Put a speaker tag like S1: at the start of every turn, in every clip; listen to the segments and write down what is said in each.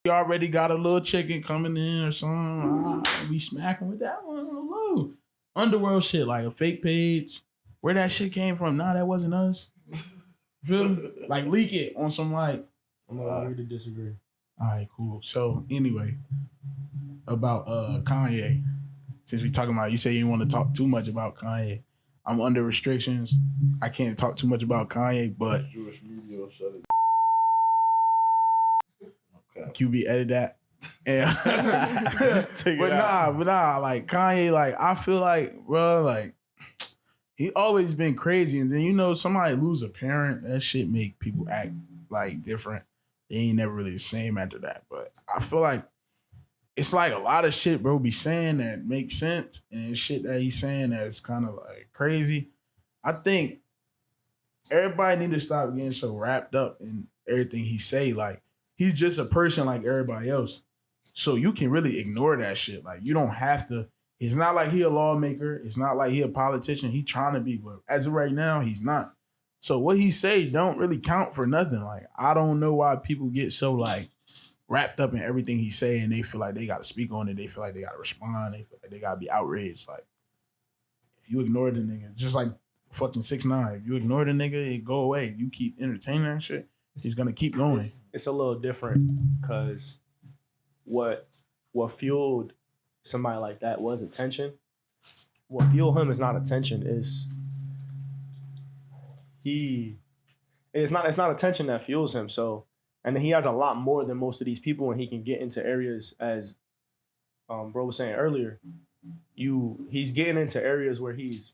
S1: You already got a little chicken coming in or something. We smacking with that one. Hello. Underworld shit, like a fake page. Where that shit came from? Nah, that wasn't us. Feel me? Like leak it on some like.
S2: I'm gonna agree to disagree.
S1: All right, cool. So anyway, about Kanye. Since we talking about, you say you didn't want to talk too much about Kanye. I'm under restrictions. I can't talk too much about Kanye, but
S3: Jewish media will shut it. Okay.
S1: QB edit that. Yeah. but nah, like Kanye, like I feel like, bro, like he always been crazy, and then somebody lose a parent, that shit make people act like different. They ain't never really the same after that. But I feel like it's like a lot of shit bro be saying that makes sense, and shit that he's saying that's kind of like crazy. I think everybody need to stop getting so wrapped up in everything he say. Like he's just a person like everybody else. So you can really ignore that shit. Like you don't have to. It's not like he a lawmaker. It's not like he a politician. He trying to be, but as of right now, he's not. So what he say don't really count for nothing. Like I don't know why people get so like wrapped up in everything he say and they feel like they got to speak on it. They feel like they got to respond. They feel like they got to be outraged. Like if you ignore the nigga, just like fucking 6ix9ine, if you ignore the nigga, it go away. You keep entertaining that shit, he's gonna keep going.
S2: It's a little different because what fueled somebody like that was attention. What fueled him is not attention. It's not attention that fuels him. So, and he has a lot more than most of these people, and he can get into areas as bro was saying earlier. He's getting into areas where he's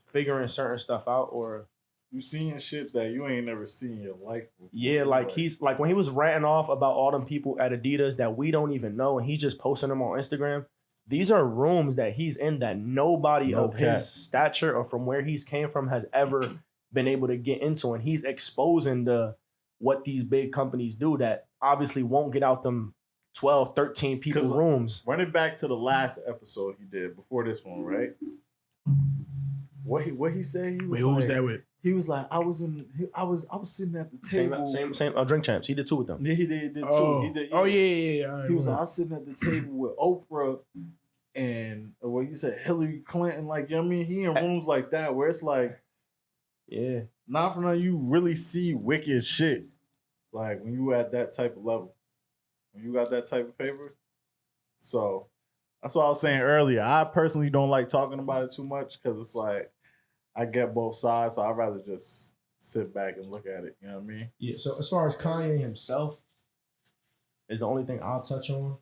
S2: figuring certain stuff out, or
S3: you seeing shit that you ain't never seen in your life before.
S2: Yeah, like he's like when he was ranting off about all them people at Adidas that we don't even know, and he's just posting them on Instagram. These are rooms that he's in that nobody of his stature or from where he's came from has ever been able to get into, and he's exposing what these big companies do that obviously won't get out them 12, 13 people rooms.
S3: Running back to the last episode he did before this one, right? What he said? He was
S1: who was that with?
S3: He was like, I was sitting at the table.
S2: Same Drink Champs. He did 2 with them.
S3: Yeah, he did 2.
S1: Oh,
S3: He did,
S1: yeah.
S3: He was like, I was sitting at the table with Oprah and what you said, Hillary Clinton. Like, you know what I mean? He in rooms like that where it's like,
S2: yeah,
S3: not for nothing, you really see wicked shit. Like when you at that type of level, when you got that type of paper. So that's what I was saying earlier. I personally don't like talking about it too much because it's like I get both sides, so I'd rather just sit back and look at it. You know what I mean?
S2: Yeah. So as far as Kanye himself is the only thing I'll touch on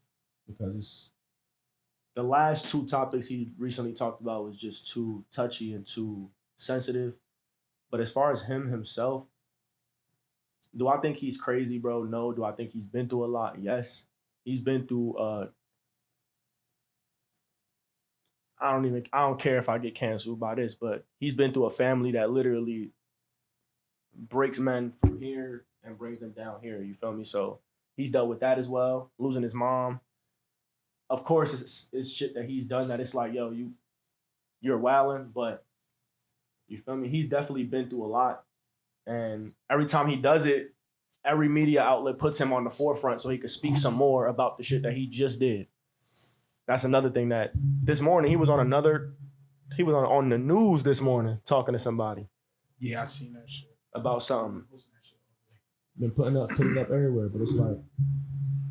S2: because it's the last 2 topics he recently talked about was just too touchy and too sensitive. But as far as him himself, do I think he's crazy, bro? No. Do I think he's been through a lot? Yes. He's been through I don't care if I get canceled by this, but he's been through a family that literally breaks men from here and brings them down here. You feel me? So he's dealt with that as well. Losing his mom. Of course, it's shit that he's done that it's like, yo, you're wilding, but you feel me? He's definitely been through a lot. And every time he does it, every media outlet puts him on the forefront so he could speak some more about the shit that he just did. That's another thing that this morning he was on the news this morning talking to somebody.
S1: Yeah, I seen that shit.
S2: About something. Been putting up everywhere, but it's like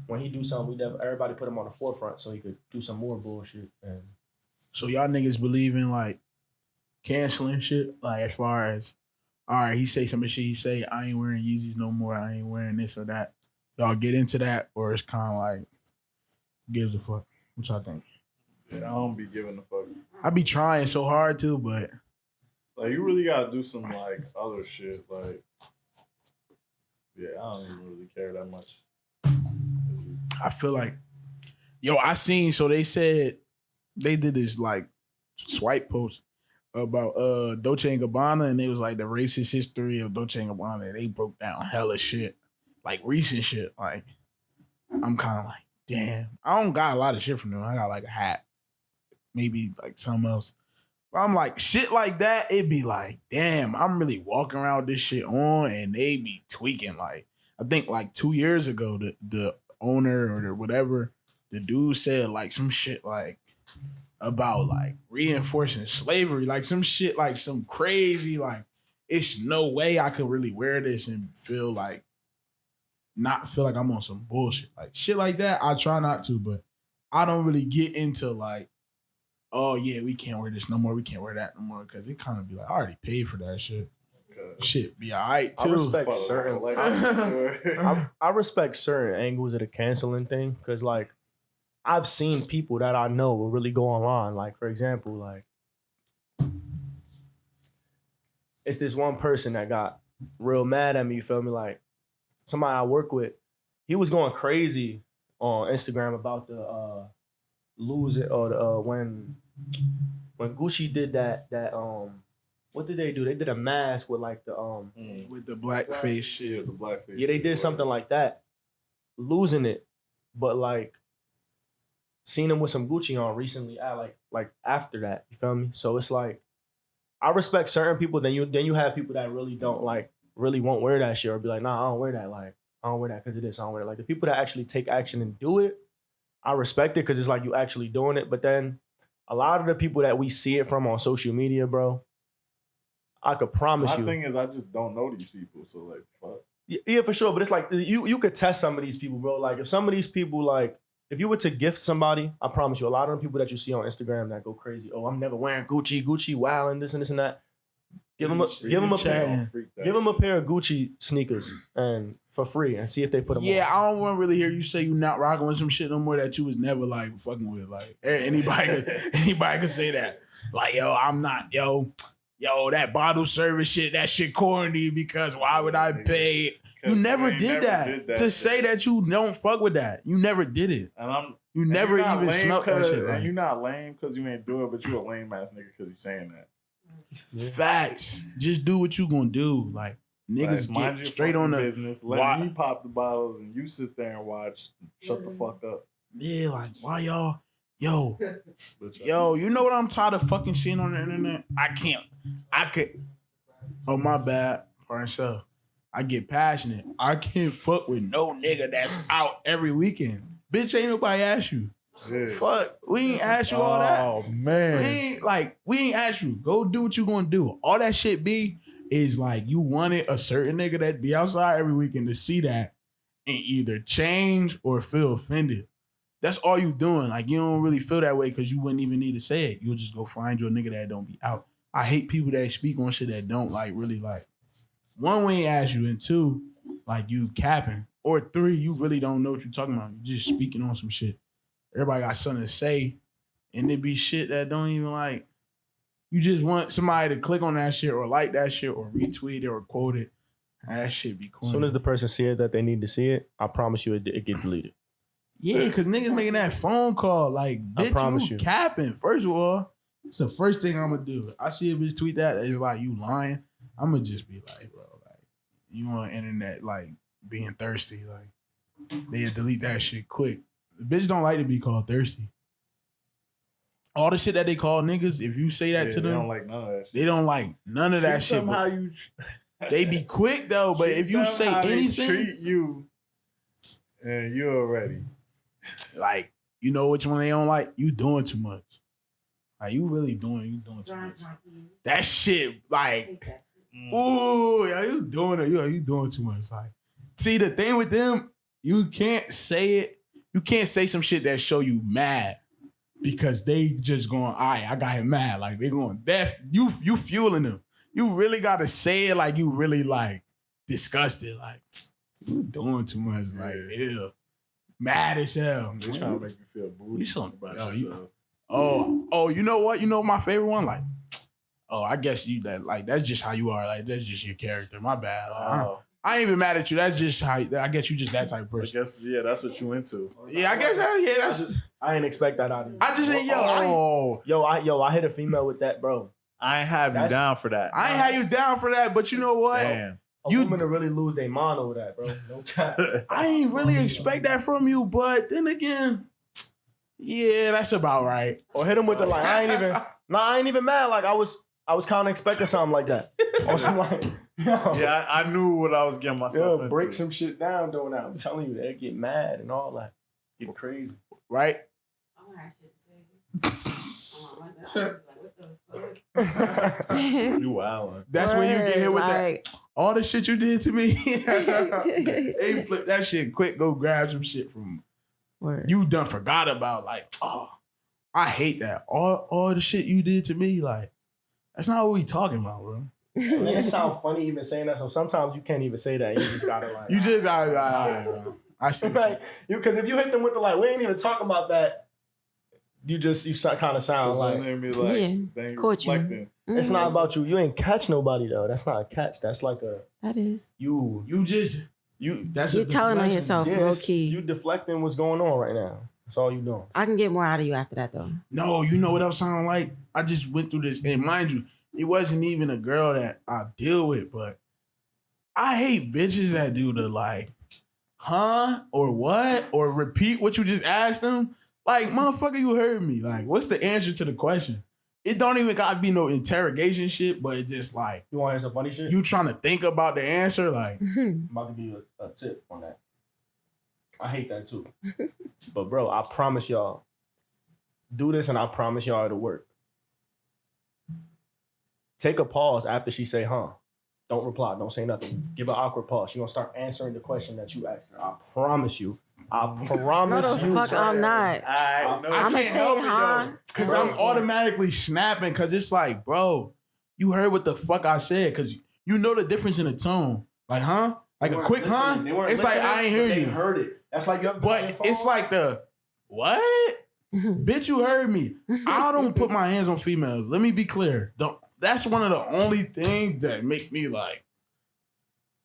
S2: when he do something, everybody put him on the forefront so he could do some more bullshit. And
S1: so y'all niggas believe in like canceling shit? Like as far as, all right, he say some shit, he say, I ain't wearing Yeezys no more, I ain't wearing this or that. Y'all get into that, or it's kind of like, gives a fuck? What y'all think?
S3: Yeah, I don't be giving a fuck.
S1: I be trying so hard to, but
S3: like you really gotta do some like other shit. Like, yeah, I don't even really care that much.
S1: I feel like, I seen, so they said they did this like swipe post about Dolce & Gabbana, and it was like the racist history of Dolce & Gabbana. They broke down hella shit, like recent shit. Like, I'm kind of like, damn. I don't got a lot of shit from them. I got like a hat, maybe like something else. But I'm like, shit like that, it'd be like, damn, I'm really walking around with this shit on, and they be tweaking. Like, I think like 2 years ago, the owner or whatever, the dude said like some shit like about like reinforcing slavery, like some shit like some crazy like it's no way I could really wear this and feel like not feel like I'm on some bullshit. Like shit like that, I try not to, but I don't really get into like, oh yeah, we can't wear this no more, we can't wear that no more, because it kind of be like, I already paid for that shit. Shit be alright too.
S2: I respect certain I respect certain angles of the canceling thing, because like I've seen people that I know will really go online. Like for example, like it's this one person that got real mad at me, you feel me? Like somebody I work with, he was going crazy on Instagram about the losing or the when Gucci did that what did they do? They did a mask with like the
S1: with the blackface shit.
S3: The blackface.
S2: Yeah, they did something like that. Losing it. But like seen him with some Gucci on recently like after that. You feel me? So it's like I respect certain people, then you have people that really don't like really won't wear that shit or be like, nah, I don't wear that. Like, I don't wear that because of this. I don't wear it. Like the people that actually take action and do it, I respect it because it's like you actually doing it. But then a lot of the people that we see it from on social media, bro, I could promise you.
S3: My thing is, I just don't know these people, so like, fuck.
S2: Yeah, for sure. But it's like you could test some of these people, bro. Like if some of these people, like if you were to gift somebody, I promise you, a lot of the people that you see on Instagram that go crazy, oh, I'm never wearing Gucci, wow, and this and that. Give them a pair of Gucci sneakers and for free and see if they put them on.
S1: Yeah, I don't want to really hear you say you not rocking with some shit no more that you was never like fucking with. Like anybody could say that. Like, yo, I'm not, yo, that bottle service shit, that shit corny because why would I pay? You never did that. To say that you don't fuck with that. You never did it.
S3: And
S1: you never even smelled that shit.
S3: And you're not lame because you ain't do it, but you a lame ass nigga because you saying that.
S1: Facts. Just do what you gonna do. Like niggas
S3: like,
S1: get straight on the
S3: business. Let me pop the bottles and you sit there and watch. Shut the fuck up.
S1: Yeah, like why y'all? Yo, you know what I'm tired of fucking seeing on the internet? I could. Oh my bad, pardon self. I get passionate. I can't fuck with no nigga that's out every weekend. Bitch, ain't nobody ask you. Yeah. Fuck, we ain't ask you all that.
S3: Oh man,
S1: we ain't ask you. Go do what you gonna do. All that shit is like you wanted a certain nigga that be outside every weekend to see that and either change or feel offended. That's all you doing. Like you don't really feel that way because you wouldn't even need to say it. You'll just go find your nigga that don't be out. I hate people that speak on shit that don't like really like. One, we ain't ask you, and two, like you capping, or three, you really don't know what you're talking about. You just speaking on some shit. Everybody got something to say, and it be shit that don't even like. You just want somebody to click on that shit or like that shit or retweet it or quote it. That shit be cool.
S2: As soon as the person see it that they need to see it, I promise you it get deleted.
S1: Yeah, because niggas making that phone call like, bitch, I promise you capping. First of all, it's the first thing I'm going to do. I see a bitch tweet that, it's like, you lying. I'm going to just be like, bro, like, you on the internet, like, being thirsty. Like, they'll delete that shit quick. The bitch don't like to be called thirsty. All the shit that they call niggas, if you say that to them,
S3: they don't like none of that shit.
S1: They don't like none of that shit.
S3: How you
S1: they be quick, though, but if you say anything.
S3: They treat you, and you're already.
S1: Like, you know which one they don't like? You doing too much. Like, you doing too much. That shit, like, ooh, yeah, you doing it. You doing too much. Like, see, the thing with them, you can't say it. You can't say some shit that show you mad because they just going, all right, I got him mad. Like, they going, you fueling them. You really got to say it like you really, like, disgusted. Like, you doing too much. Like, ew. Mad as hell.
S3: They're trying to make you feel booty about yourself.
S1: You know what? You know my favorite one? Like, I guess that's just how you are. Like, that's just your character. My bad. I ain't even mad at you. That's just how, I guess you just that type of person.
S3: I guess, yeah, that's what you into.
S1: Yeah, I guess, that's.
S2: I ain't expect that out of you.
S1: I just ain't,
S2: I hit a female with that, bro.
S3: I ain't have you down for that.
S1: I ain't have you down for that, but you know what?
S3: Damn.
S2: A woman to really lose their mind over that, bro. No cap.
S1: I ain't really expect that from you, but then again, yeah, that's about right.
S2: Or hit him with the like, I ain't even mad. Like I was kind of expecting something like that. Or some like,
S3: Yeah, I knew what I was getting myself into.
S2: break some shit down doing that. I'm telling you, they get mad and all that. Get crazy.
S1: Right?
S4: I don't have shit to say. Oh my God. What the fuck?
S3: You wildin'.
S1: That's when you get hit with that.
S4: Like,
S1: All the shit you did to me. Hey, flip that shit quick. Go grab some shit from
S4: word.
S1: you done forgot about. Like, oh, I hate that. All the shit you did to me. Like, that's not what we talking about, bro.
S2: And it sound funny even saying that. So sometimes you can't even say that. You just gotta like.
S1: You just I see.
S2: like you because if you hit them with the like, we ain't even talking about that. You kind of sound like
S3: They be like,
S4: Yeah,
S3: they
S4: caught you.
S3: reflecting.
S2: it's not about you. You ain't catch nobody though. That's not a catch. That's like a
S4: That is.
S2: you.
S1: That's
S4: You're
S1: a
S4: telling on
S1: deflection.
S4: yourself,
S2: Yeah,
S4: low
S2: it's-
S4: key.
S2: you deflecting what's going on right now. That's all you doing.
S4: I can get more out of you after that, though.
S1: No, you know what else sound like? I just went through this, and mind you, it wasn't even a girl that I deal with, but I hate bitches that do the like, huh, or what, or repeat what you just asked them. Like, motherfucker, you heard me. Like, what's the answer to the question? It don't even gotta be no interrogation shit, but it just like
S2: You want to hear some funny shit?
S1: you trying to think about the answer. Like,
S2: I'm about to give you a tip on that. I hate that too. But bro, I promise y'all, do this and I promise y'all it'll work. Take a pause after she say, huh. Don't reply. Don't say nothing. Give an awkward pause. She gonna start answering the question that you asked her. I promise you. I
S4: No,
S2: promise
S4: the
S2: you.
S4: fuck, I'm not.
S3: I know.
S4: I'ma
S1: can't
S4: say,
S1: help it,
S4: huh?
S1: though, because
S2: Bro.
S1: I'm automatically snapping because it's like, bro, you heard what the fuck I said because you know the difference in the tone. Like, huh? Like
S2: They
S1: a
S2: weren't
S1: quick, huh?
S2: listening. They weren't
S1: It's like,
S2: listening,
S1: I ain't
S2: but
S1: hear
S2: they
S1: you.
S2: heard it. That's like you ever been on your
S1: But
S2: phone?
S1: it's like the, what? Bitch, you heard me. I don't put my hands on females. Let me be clear. That's one of the only things that make me like,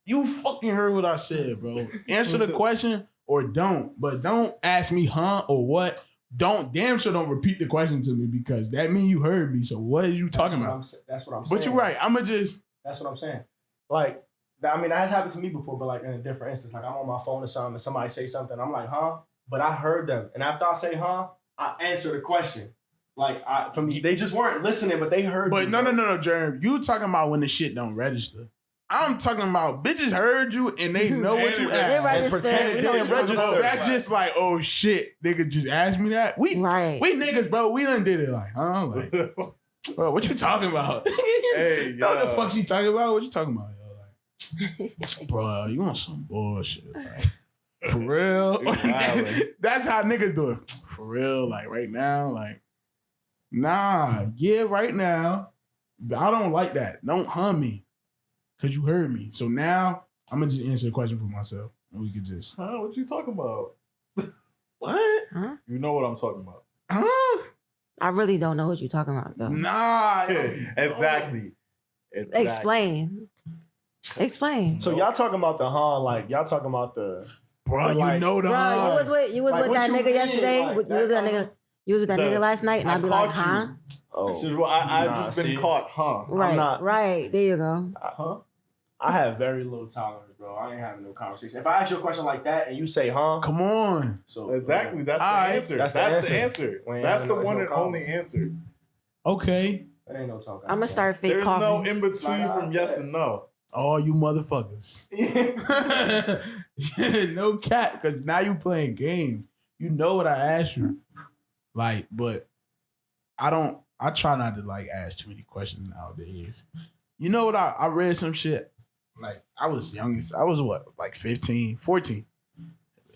S1: you fucking heard what I said, bro. Answer the question or don't. But don't ask me, huh, or what. Damn sure don't repeat the question to me because that means you heard me. So what are you talking about?
S2: That's what I'm saying.
S1: But you're right. I'ma just,
S2: That's what I'm saying. Like, I mean, that has happened to me before, but like in a different instance. Like I'm on my phone or something, and somebody say something, I'm like, huh? But I heard them, and after I say, huh, I answer the question. Like, they just weren't listening, but they heard.
S1: but
S2: me,
S1: no,
S2: bro.
S1: Jerem. You talking about when the shit don't register. I'm talking about bitches heard you and they know what you
S3: They
S1: asked.
S4: register.
S2: Pretend it
S4: We know
S2: didn't
S4: what you're talking
S2: register.
S4: about.
S1: That's just like, oh shit, nigga just asked me that. We niggas, bro. We done did it like, huh? Like, bro, what you talking about?
S3: Hey,
S1: know what the
S3: yo.
S1: fuck she talking about? What you talking about, yo? Like, bro, you want some bullshit? Like, for real?
S3: You wildin'.
S1: That's how niggas do it. For real? Like right now? Like, nah. Yeah, right now. I don't like that. Don't hum me. Cause you heard me. So now I'm gonna just answer the question for myself. And we could just
S3: Huh? What you talking about?
S1: what?
S4: Huh?
S3: You know what I'm talking about.
S1: Huh?
S4: I really don't know what you're talking about, though.
S1: Nah.
S3: Exactly.
S4: Explain.
S2: So y'all talking about the huh? Like y'all talking about the
S1: Bro,
S2: Like,
S1: you know the
S4: Bro,
S1: huh.
S4: you was
S2: Like,
S4: with
S2: what
S4: that
S2: you
S4: nigga
S2: mean?
S4: yesterday.
S2: Like,
S4: You
S2: that
S4: was with that
S2: kind
S4: nigga. You was with that
S3: The-
S4: nigga last night, and
S3: I
S4: I'd be like,
S3: caught
S4: huh?
S2: oh.
S3: It's just, I've
S2: Nah,
S3: just been
S2: see?
S3: caught, huh?
S4: Right,
S2: not-
S4: right. There you go.
S3: Huh?
S2: I have very low tolerance, bro. I ain't having no conversation. If I ask you a question like that and you say huh,
S1: Come on.
S2: so
S3: Exactly. That's
S1: Alright.
S3: the answer.
S2: That's
S3: That's
S2: the
S3: the
S2: answer.
S3: answer.
S2: We ain't
S3: That's the
S2: having no-
S3: one
S2: there's
S3: and
S2: no
S3: only answer.
S1: Okay.
S2: That ain't no talking.
S4: I'm gonna start fake
S3: There's
S4: coffee.
S3: no in between
S2: Nah,
S3: from yes and no.
S1: All you motherfuckers. No cat, because now you playing games. You know what I asked you. Like, but I try not to like ask too many questions nowadays. You know what? I read some shit. Like, I was youngest. I was what? Like 15, 14.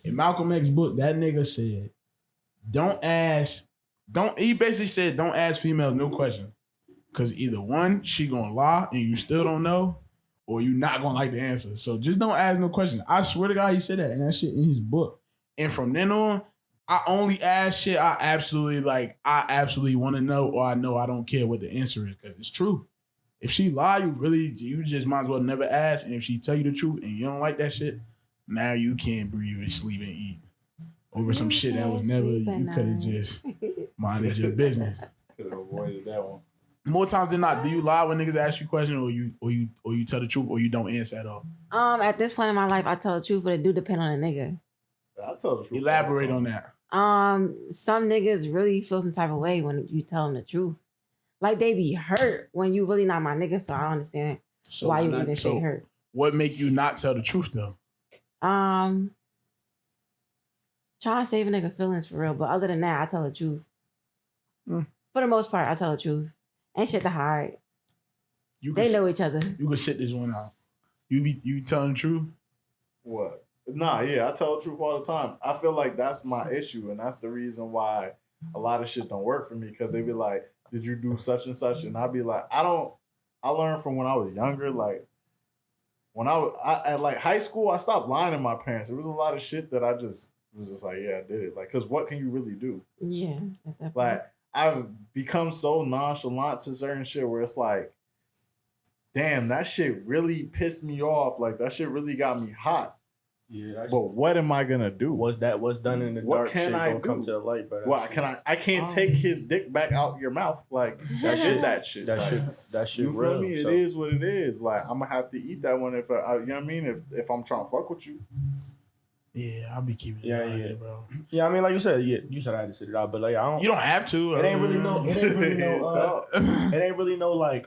S1: In Malcolm X's book, that nigga said, he basically said, don't ask females no question. Cause either one, she gonna lie and you still don't know, or you not gonna like the answer. So just don't ask no question. I swear to God, he said that, and that shit in his book. And from then on, I only ask shit I absolutely want to know, or I know I don't care what the answer is, because it's true. If she lie, you just might as well never ask. And if she tell you the truth and you don't like that shit, now you can't breathe and sleep and eat over some shit that was never, you could have just minded your business.
S3: Could have avoided that one.
S1: More times than not, do you lie when niggas ask you a question, or you tell the truth, or you don't answer at all?
S4: At this point in my life, I tell the truth, but it do depend on the nigga.
S3: I tell the truth.
S1: Elaborate on that.
S4: Some niggas really feel some type of way when you tell them the truth. Like they be hurt when you really not my nigga, so I don't understand
S1: So
S4: why you
S1: not-
S4: even
S1: so
S4: say hurt.
S1: what make you not tell the truth though?
S4: Trying to save a nigga feelings for real, but other than that, I tell the truth.
S1: Hmm.
S4: For the most part, I tell the truth. Ain't shit to hide.
S1: You
S4: They
S1: can,
S4: know each other.
S1: you can sit this one out. You telling the truth?
S3: What? Nah, yeah, I tell the truth all the time. I feel like that's my issue, and that's the reason why a lot of shit don't work for me, because they be like, did you do such and such? And I be like, I learned from when I was younger, like when at like high school, I stopped lying to my parents. There was a lot of shit that I just was just like, yeah, I did it. Like, cause what can you really do?
S4: Yeah. At that point.
S3: Like, I've become so nonchalant to certain shit where it's like, damn, that shit really pissed me off. Like, that shit really got me hot.
S2: Yeah, that's
S3: But what am I gonna do?
S2: what's done in the
S3: What
S2: dark
S3: can
S2: shit
S3: I
S2: gonna come
S3: do?
S2: to the light, bro.
S3: What can I can't take his dick back out your mouth. Like, I did that shit.
S2: That
S3: Like,
S2: shit that shit
S3: you feel
S2: real.
S3: me?
S2: So.
S3: It is what it is. Like, I'm gonna have to eat that one if you know what I mean. If I'm trying to fuck with you,
S1: Yeah, I'll be keeping it
S2: Yeah,
S1: behind
S2: yeah.
S1: it, bro.
S2: Yeah, I mean, like you said, you said I had to sit it out, but like I don't.
S1: You don't have to.
S2: It ain't really no. It ain't really no.
S3: Dog.
S2: It ain't really no like.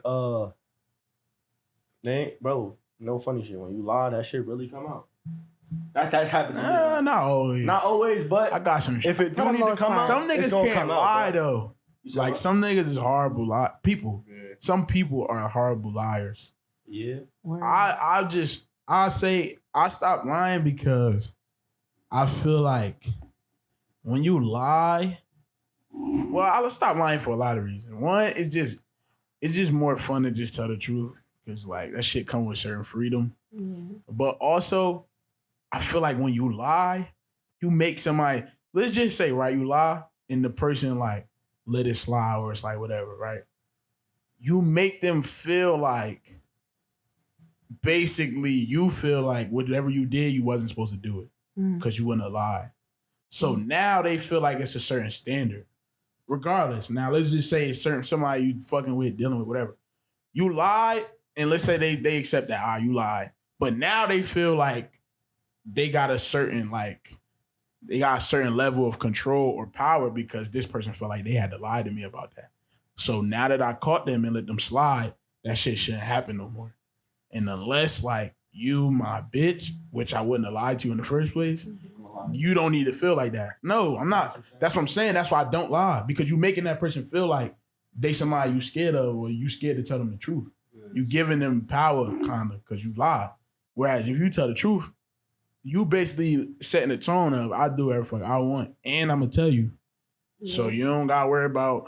S2: They ain't, bro. No funny shit. When you lie, that shit really come out. That's happened to me.
S1: Not always.
S2: Not always, but
S1: I got some shit.
S2: if it
S4: For
S2: do
S4: the
S2: need to
S4: most
S2: come
S4: part.
S2: out,
S1: Some
S2: it's
S1: niggas
S2: gonna
S1: can't
S2: come out,
S1: lie
S2: bro.
S1: though.
S2: You said
S1: Like
S2: what?
S1: some niggas is horrible people.
S3: yeah.
S1: Some people are horrible liars.
S2: Yeah.
S4: Word.
S1: I say I stopped lying because I feel like when you lie, well, I'll stop lying for a lot of reasons. One, it's just more fun to just tell the truth because like that shit come with certain freedom.
S4: Yeah.
S1: But also, I feel like when you lie, you make somebody, let's just say, right, you lie and the person like let it slide or it's like whatever, right? You make them feel like basically you feel like whatever you did, you wasn't supposed to do it
S4: Mm.
S1: because you wouldn't have lied. So now they feel like it's a certain standard. Regardless, now let's just say it's certain somebody you fucking with, dealing with, whatever. You lied, and let's say they accept that, you lied. But now they feel like they got a certain level of control or power because this person felt like they had to lie to me about that. So now that I caught them and let them slide, that shit shouldn't happen no more. And unless like you, my bitch, which I wouldn't have lied to you in the first place, you don't need to feel like that. No, I'm not. That's what I'm saying. That's why I don't lie. Because you making that person feel like they somebody you scared of or you scared to tell them the truth. You giving them power kind of because you lie. Whereas if you tell the truth, you basically setting the tone of I do everything I want and I'm gonna tell you. So you don't gotta worry about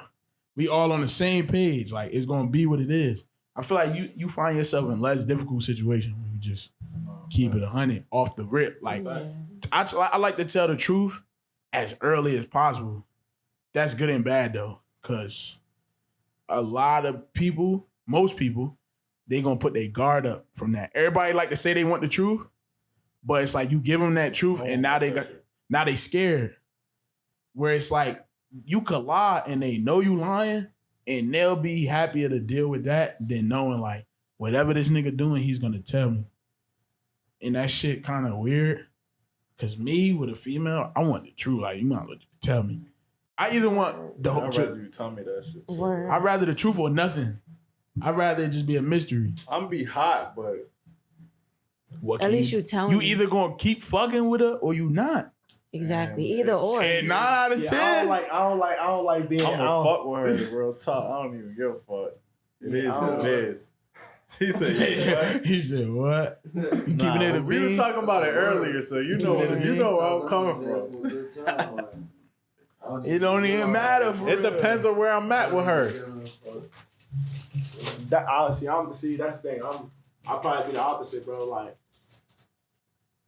S1: we all on the same page. Like it's gonna be what it is. I feel like you find yourself in less difficult situation when you just keep it 100 off the rip. Like
S4: Yeah.
S1: I like to tell the truth as early as possible. That's good and bad though, because a lot of people, most people, they gonna put their guard up from that. Everybody like to say they want the truth, but it's like you give them that truth and now they scared. Where it's like you could lie and they know you lying and they'll be happier to deal with that than knowing like whatever this nigga doing, he's gonna tell me. And that shit kind of weird. Cause me with a female, I want the truth. Like you might as well just tell me. I either want the whole
S3: I'd
S1: truth.
S3: rather you tell me that shit.
S4: Word.
S1: I'd rather the truth or nothing. I'd rather it just be a mystery.
S3: I'm be hot, but
S1: What
S4: At
S1: can
S4: least you tell
S1: you
S4: me.
S1: either gonna keep fucking with her or you not.
S4: Exactly.
S3: Man,
S4: Either or.
S1: And 9 out of 10.
S2: I don't like being.
S3: I'm
S2: I
S3: gonna
S2: don't,
S3: fuck with her, real talk. I don't even give a fuck. It
S2: Yeah,
S3: is
S2: I
S3: what
S2: don't
S3: it
S2: know.
S3: is. He said, yeah, what?
S1: He said, what? You keeping
S3: Nah,
S1: it a
S3: we was
S1: bean?
S3: talking about it earlier, so you know where I'm coming from.
S1: It don't even matter for
S3: It
S1: real.
S3: depends on where I'm at with her.
S2: that honestly, that's the thing. I'll probably be the opposite, bro. Like,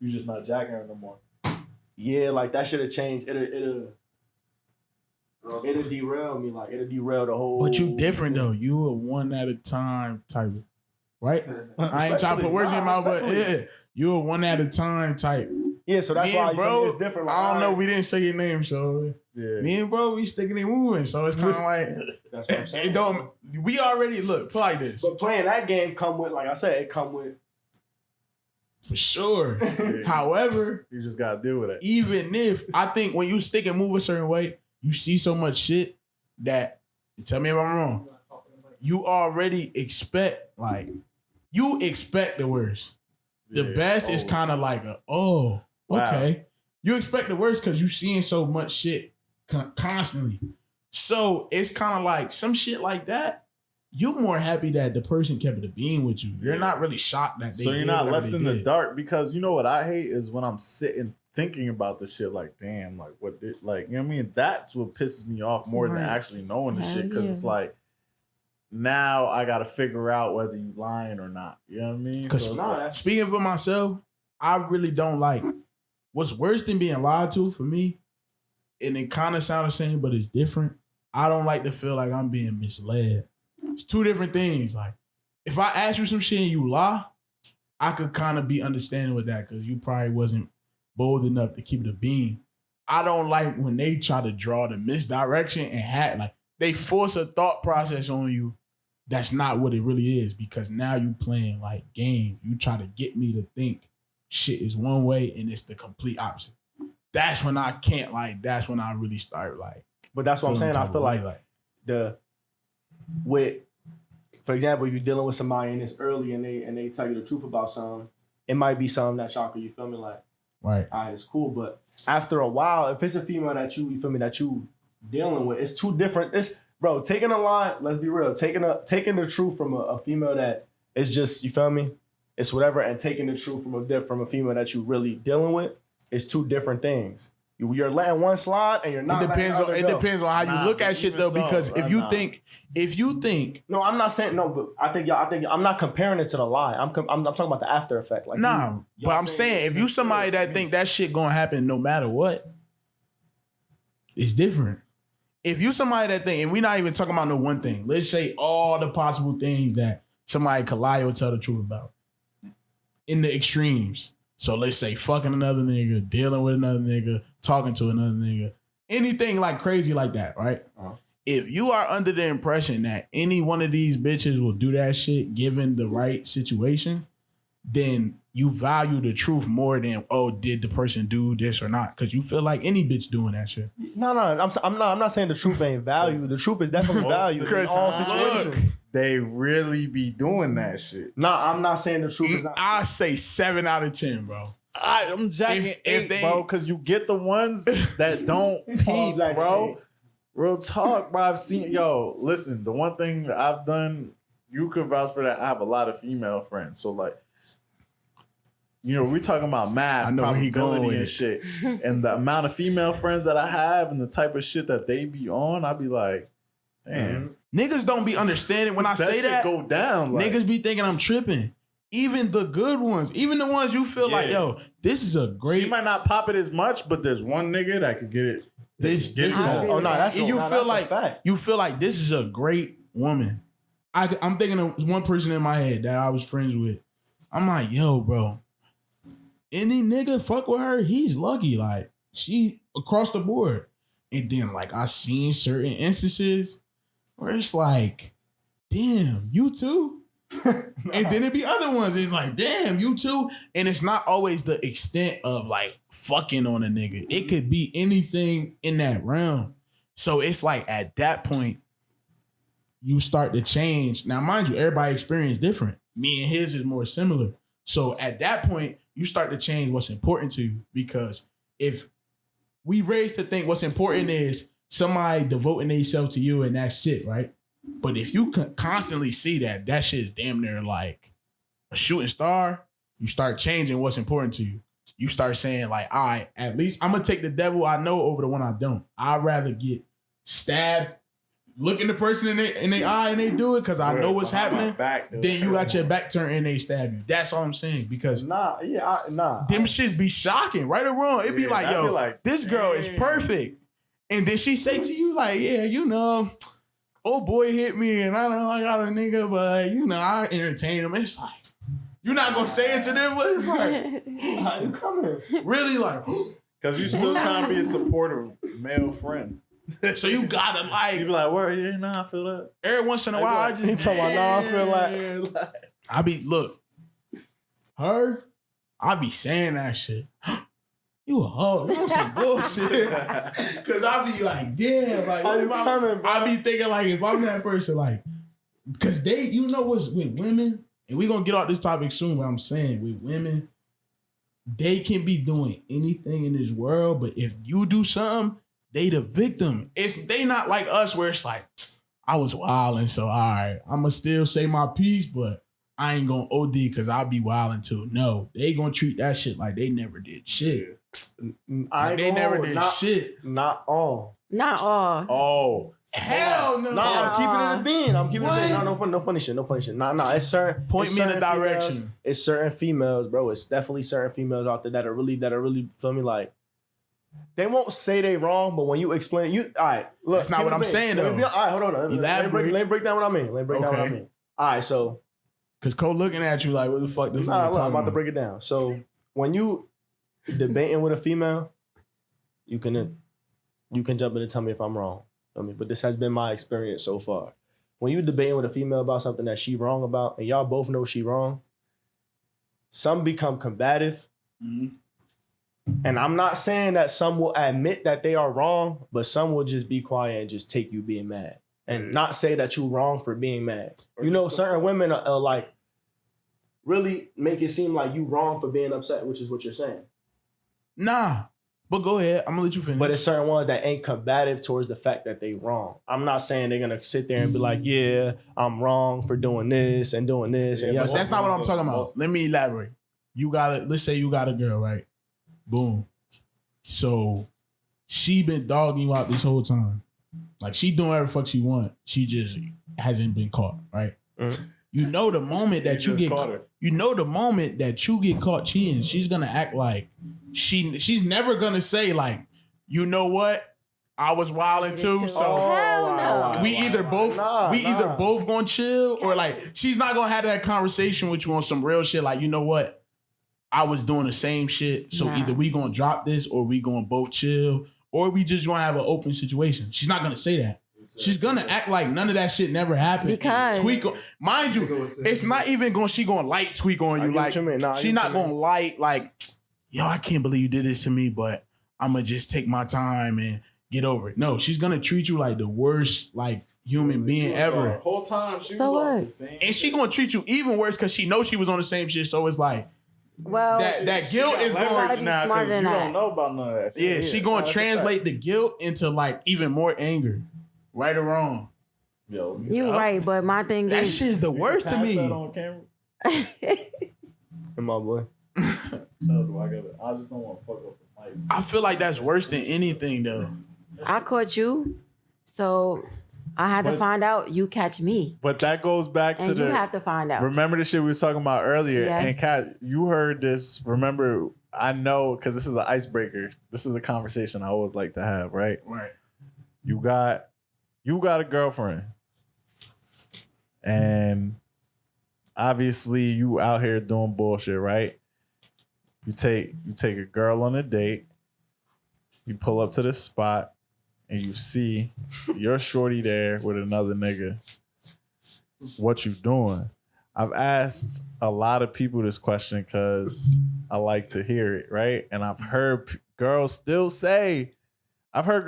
S3: You just not jacking her no more.
S2: yeah, like that should have changed. It'll derail me. Like it'll derail the whole.
S1: But you different though. You a one at a time type, right? I ain't trying to put words in your mouth, but yeah, you a one at a time type.
S2: Yeah, so that's
S1: Me
S2: why
S1: and
S2: you
S1: bro,
S2: it's different. Like,
S1: I don't know. We didn't say your name, so
S3: Yeah.
S1: me and bro, we sticking and moving. So it's kind of like
S2: That's what I'm saying.
S1: it don't. We already look play like this
S2: But playing that game come with, like I said, it come with.
S1: for sure.
S3: Yeah.
S1: However,
S3: You just gotta deal with it.
S1: even if I think when you stick and move a certain way, you see so much shit that tell me if I'm wrong. You already expect like you expect the worst. The
S3: Yeah.
S1: best is
S3: Oh.
S1: kind of like
S3: Wow.
S1: okay. You expect the worst because you're seeing so much shit constantly. So it's kind of like some shit like that. You're more happy that the person kept it a being with you. You're not really shocked that they
S3: So you're
S1: did
S3: not
S1: whatever
S3: left
S1: they
S3: in the
S1: did.
S3: dark, because you know what I hate is when I'm sitting thinking about the shit like, damn, like what did, like, you know what I mean? That's what pisses me off more than
S5: Right.
S3: actually knowing the
S5: Hell
S3: shit, because it's
S5: yeah.
S3: like, now I gotta figure out whether you lying or not. You know what I mean?
S1: Because
S3: So it's
S2: Nah,
S3: like,
S2: that's-
S1: speaking for myself, I really don't like what's worse than being lied to for me. And it kind of sounds the same, but it's different. I don't like to feel like I'm being misled. It's two different things. Like, if I ask you some shit and you lie, I could kind of be understanding with that because you probably wasn't bold enough to keep it a bean. I don't like when they try to draw the misdirection and like they force a thought process on you that's not what it really is, because now you playing like games. You try to get me to think shit is one way and it's the complete opposite. That's when I can't, like, that's when I really start like.
S2: But that's what I'm
S1: feeling
S2: saying. I
S1: type
S2: feel
S1: of way,
S2: like for example, if you're dealing with somebody and it's early and they tell you the truth about something, it might be something that shocker you. Feel me? Like,
S1: right.
S2: all right, it's cool. But after a while, if it's a female that you feel me, that you dealing with, it's two different. It's bro, taking a lie. Let's be real. Taking the truth from a female that is just, you feel me, it's whatever, and taking the truth from a female that you really dealing with, is two different things. You're letting one slide and you're not.
S1: It depends on how you
S3: Nah,
S1: look
S3: but
S1: at shit
S3: even
S1: though,
S3: so,
S1: because if you
S3: nah.
S1: think
S2: No, I'm not saying no, but I think I'm not comparing it to the lie. I'm talking about the after effect. Like,
S1: nah, but I'm
S2: saying
S1: saying if you somebody that think that shit gonna happen no matter what, it's different. If you somebody that think, and we're not even talking about no one thing, let's say all the possible things that somebody could lie or tell the truth about in the extremes. So let's say fucking another nigga, dealing with another nigga, talking to another nigga, anything like crazy like that, right?
S2: Uh-huh.
S1: If you are under the impression that any one of these bitches will do that shit given the right situation, then you value the truth more than, oh, did the person do this or not? Because you feel like any bitch doing that shit.
S2: No, I'm not saying the truth ain't value. The truth is definitely
S3: Most
S2: value
S3: of
S2: in
S3: the
S2: all
S3: time-
S2: situations.
S3: They really be doing that shit.
S2: Nah, I'm not saying the truth is not.
S1: I say 7 out of 10, bro.
S3: I'm jacking
S1: If
S3: 8,
S1: they-
S3: bro, because you get the ones that don't peep,
S2: jacking
S3: bro.
S2: 8.
S3: Real talk, bro. I've seen, listen, the one thing that I've done, you could vouch for that. I have a lot of female friends. So, like, we talking about math,
S1: I know where he going
S3: probability
S1: with
S3: and
S1: it.
S3: shit. And the amount of female friends that I have and the type of shit that they be on, I be like, damn.
S1: Niggas don't be understanding when I say
S3: shit
S1: that.
S3: go down. Like,
S1: Niggas be thinking I'm tripping. Even the good ones, even the ones you feel like,
S3: Yeah.
S1: yo, this is a great.
S3: she might not pop it as much, but there's one nigga that could get it.
S1: This
S3: Get
S1: is
S3: it
S5: I
S3: going.
S2: Oh no, that's
S1: and you
S2: no,
S1: feel
S2: that's a
S1: like
S2: fact.
S1: you feel like this is a great woman. I'm thinking of one person in my head that I was friends with. I'm like, yo, bro, any nigga fuck with her, he's lucky. Like, she across the board. And then like I seen certain instances where it's like, damn, you too. And then it be other ones. It's like, damn, you too. And it's not always the extent of like fucking on a nigga. It could be anything in that realm. So it's like at that point, you start to change. Now, mind you, everybody's experience different. Me and his is more similar. So at that point, you start to change what's important to you. Because if we raised to think what's important is somebody devoting themselves to you and that's it, right? But if you constantly see that shit is damn near like a shooting star, you start changing what's important to you. You start saying like, all right, at least I'm going to take the devil I know over the one I don't. I'd rather get stabbed, look in the person in their eye and they do it because I know what's happening, then you got your back turned and they stab you. That's all I'm saying. Because
S2: Nah.
S1: them shits be shocking, right or wrong. It'd be
S3: Yeah,
S1: like,
S3: I'd
S1: yo,
S3: be like,
S1: this girl is
S3: damn.
S1: perfect. And then she say to you like, yeah, old boy hit me and I got a nigga, but I entertain him. It's like, you're not gonna say it to them, but it's like,
S2: How you coming?
S1: really like,
S3: Because you still trying to be a supportive male friend.
S1: so you gotta
S3: You
S1: like,
S3: be like, where? Yeah, nah, I feel that.
S1: every once in a while, I
S2: He
S1: just,
S2: talking about, nah, I feel like.
S1: I be, look, I be saying that shit. You a hoe. You on some bullshit. Cause I be like, damn, like,
S2: How you
S1: if
S2: coming, bro?
S1: I be thinking like, if I'm that person, like, cause they, what's with women and we're gonna get off this topic soon, but I'm saying with women, they can be doing anything in this world, but if you do something, they the victim. They not like us where it's like, I was wilding, so all right, I'ma still say my piece, but I ain't gonna OD because I'll be wilding too. No, they gonna treat that shit like they never did shit. Like they never did shit.
S2: Not all.
S4: Not all.
S2: Oh.
S1: Hell no.
S2: No, I'm keeping it a bean. I'm keeping
S1: What?
S2: it a bean. No funny shit. No funny shit. Nah. It's certain.
S1: Point
S2: it's
S1: me in a
S2: certain
S1: direction.
S2: Females, it's certain females, bro. It's definitely certain females out there that are really feel me like. They won't say they wrong, but when you explain, all right. Look,
S1: That's not what I'm saying though.
S2: All right, hold on. Let me break down what I mean.
S1: Okay.
S2: All right, so.
S1: Cause Cole looking at you like, what the fuck this nigga
S2: I'm
S1: talking
S2: about to break it down. So when you debating with a female, you can jump in and tell me if I'm wrong. But this has been my experience so far. When you debating with a female about something that she wrong about, and y'all both know she wrong, some become combative.
S1: Mhm.
S2: And I'm not saying that some will admit that they are wrong, but some will just be quiet and just take you being mad. And not say that you're wrong for being mad. You know, certain women are like, really make it seem like you wrong for being upset, which is what you're saying.
S1: Nah, but go ahead. I'm gonna let you finish.
S2: But it's certain ones that ain't combative towards the fact that they wrong. I'm not saying they're gonna sit there and be like, yeah, I'm wrong for doing this and doing this.
S3: Yeah,
S2: And
S1: But that's not what I'm talking about. Let me elaborate. Let's say you got a girl, right? Boom. So she been dogging you out this whole time. Like she doing whatever the fuck she want. She just hasn't been caught, right?
S2: Mm-hmm.
S1: You know the moment that you get caught, cheating, she's gonna act like she's never gonna say like, you know what? I was wilding too, so
S4: Hell no.
S1: we either both gonna chill, or like she's not gonna have that conversation with you on some real shit. Like, you know what? I was doing the same shit, so either we gonna drop this, or we gonna both chill, or we just gonna have an open situation. She's not gonna say that. She's gonna act like none of that shit never happened.
S4: Because
S1: mind you, it's not even going. She gonna light tweak on you. Like she not gonna light like, yo, I can't believe you did this to me, but I'm gonna just take my time and get over it. No, she's gonna treat you like the worst like human being ever.
S3: The whole time she
S4: So
S3: was on
S4: what?
S3: the same
S1: And she gonna treat you even worse because she knows she was on the same shit. So it's like
S4: well,
S1: that guilt is
S4: gotta
S1: going.
S4: be
S3: now
S4: smarter
S3: because
S4: than
S3: you
S4: that.
S3: don't know about none of that.
S1: Yeah, she gonna
S2: that's a
S1: translate the guilt into like even more anger, right or wrong.
S3: Yo,
S4: You right, but my thing
S1: That
S4: is,
S1: shit is the worst to
S3: pass
S1: me.
S3: that on camera.
S2: And my boy.
S3: No, do I get it? I just don't want to fuck up the mic.
S1: I feel like that's worse than anything though.
S4: I caught you, so I had to
S3: But-
S4: find out. You catch me,
S3: But that goes back to
S4: and you
S3: the.
S4: have to find out.
S3: Remember the shit we was talking about earlier?
S4: Yes.
S3: And Kat, you heard this. Remember, I know because this is an icebreaker. This is a conversation I always like to have, right?
S1: Right.
S3: You got a girlfriend. And obviously you out here doing bullshit, right? You take a girl on a date, you pull up to the spot, and you see your shorty there with another nigga. What you doing? I've asked a lot of people this question because I like to hear it, right? And I've heard girls still say,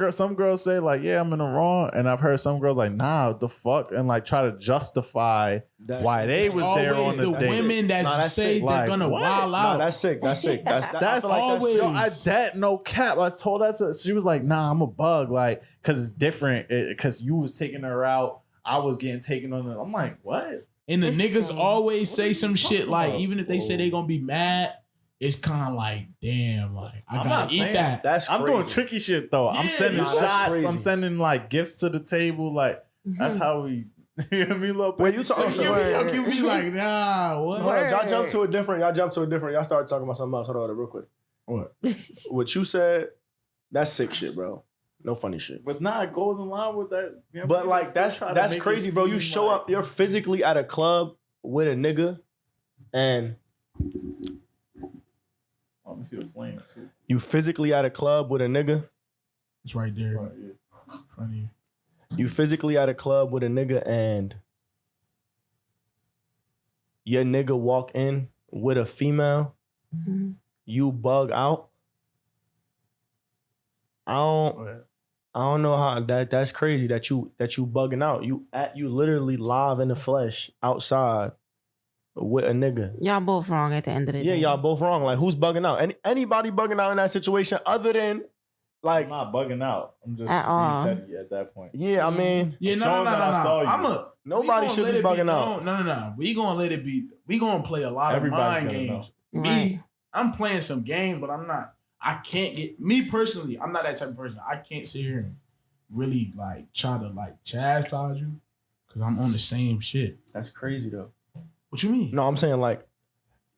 S3: some girls say like, yeah, I'm in the wrong. And I've heard some girls like, nah, what the fuck? And like try to justify why they was there on
S1: Always
S3: the
S1: the
S3: date.
S1: women that
S2: Nah, that's
S1: say
S2: sick.
S1: they're
S3: Like,
S1: gonna
S3: what?
S1: wild
S2: Nah,
S1: out.
S2: that's sick. That's I
S3: That's
S2: feel like
S1: always-
S3: yo, that no cap. I told that to, she was like, nah, I'm a bug. Like, cause it's different. Cause you was taking her out. I was getting taken on. I'm like, what?
S1: And the
S4: It's the
S1: niggas
S4: same.
S1: always
S3: What
S1: say
S3: are you
S1: some shit
S3: talking
S1: like,
S3: about?
S1: even if they say they gonna be mad, it's kind of like, damn, like I
S3: I'm
S1: gotta
S3: not
S1: eat
S3: saying
S1: that.
S2: That's
S3: I'm
S2: crazy.
S3: doing tricky shit though. I'm
S1: Yeah,
S3: sending
S1: nah,
S2: that's
S3: shots.
S2: crazy.
S3: I'm sending like gifts to the table. Like that's how we. You know what I mean, little
S2: When you talking
S1: You be like, nah, what?
S2: Hold on, y'all jump to
S4: Word.
S2: a different. Y'all started talking about something else. Hold on, real quick.
S1: What?
S2: What you said, that's sick shit, bro. No funny shit.
S3: But nah, it goes in line with that. You know what I
S2: But
S3: mean?
S2: like
S3: They
S2: that's
S3: still try to
S2: that's
S3: make it
S2: crazy, bro. You
S3: seem
S2: show
S3: like-
S2: up, you're physically at a club with a nigga, and
S3: Let me see the flame too.
S2: you physically at a club with a nigga.
S1: It's right there
S3: Right,
S1: in
S3: yeah.
S1: front of you.
S2: You physically at a club with a nigga, and your nigga walk in with a female.
S4: Mhm.
S2: You bug out. I don't know how that's crazy that you bugging out. You literally live in the flesh outside with a nigga.
S5: Y'all both wrong at the end of the
S2: Yeah,
S5: day.
S2: y'all both wrong. Like, who's bugging out? Anybody bugging out in that situation other than, like,
S3: I'm not bugging out. I'm just
S5: At all.
S3: being petty at that point.
S2: yeah, I mean,
S1: Yeah, no.
S3: Showing that I saw you.
S2: nobody should be bugging out.
S1: No. We gonna let it be. We gonna play a lot
S3: Everybody's
S1: of mind
S3: gonna
S1: games.
S5: know.
S1: Me,
S5: Right.
S1: I'm playing some games, but I'm not. I can't get me personally. I'm not that type of person. I can't sit here and really like try to like chastise you because I'm on the same shit.
S2: That's crazy though.
S1: What you mean?
S2: No, I'm saying like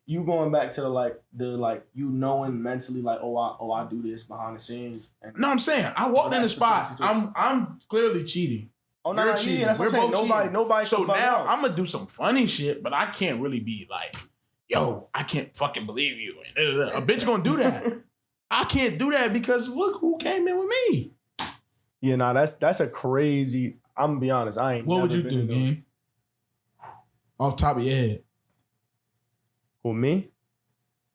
S2: you going back to the you knowing mentally like I do this behind the scenes. And,
S1: No, I'm saying I walked in the
S2: That's
S1: spot.
S2: specific
S1: I'm clearly cheating.
S2: oh no,
S1: You're
S2: no,
S1: cheating.
S2: yeah, that's what
S1: We're
S2: I'm saying.
S1: both
S2: Nobody.
S1: So
S2: should bug
S1: now
S2: out.
S1: I'm gonna do some funny shit, but I can't really be like, yo, I can't fucking believe you. And a bitch gonna do that. I can't do that because look who came in with me.
S2: Yeah, nah, that's a crazy. I'm gonna be honest. I ain't.
S1: What would
S2: never
S1: you
S2: been
S1: do,
S2: in those-
S1: gang? Off top of your head.
S2: Who, me?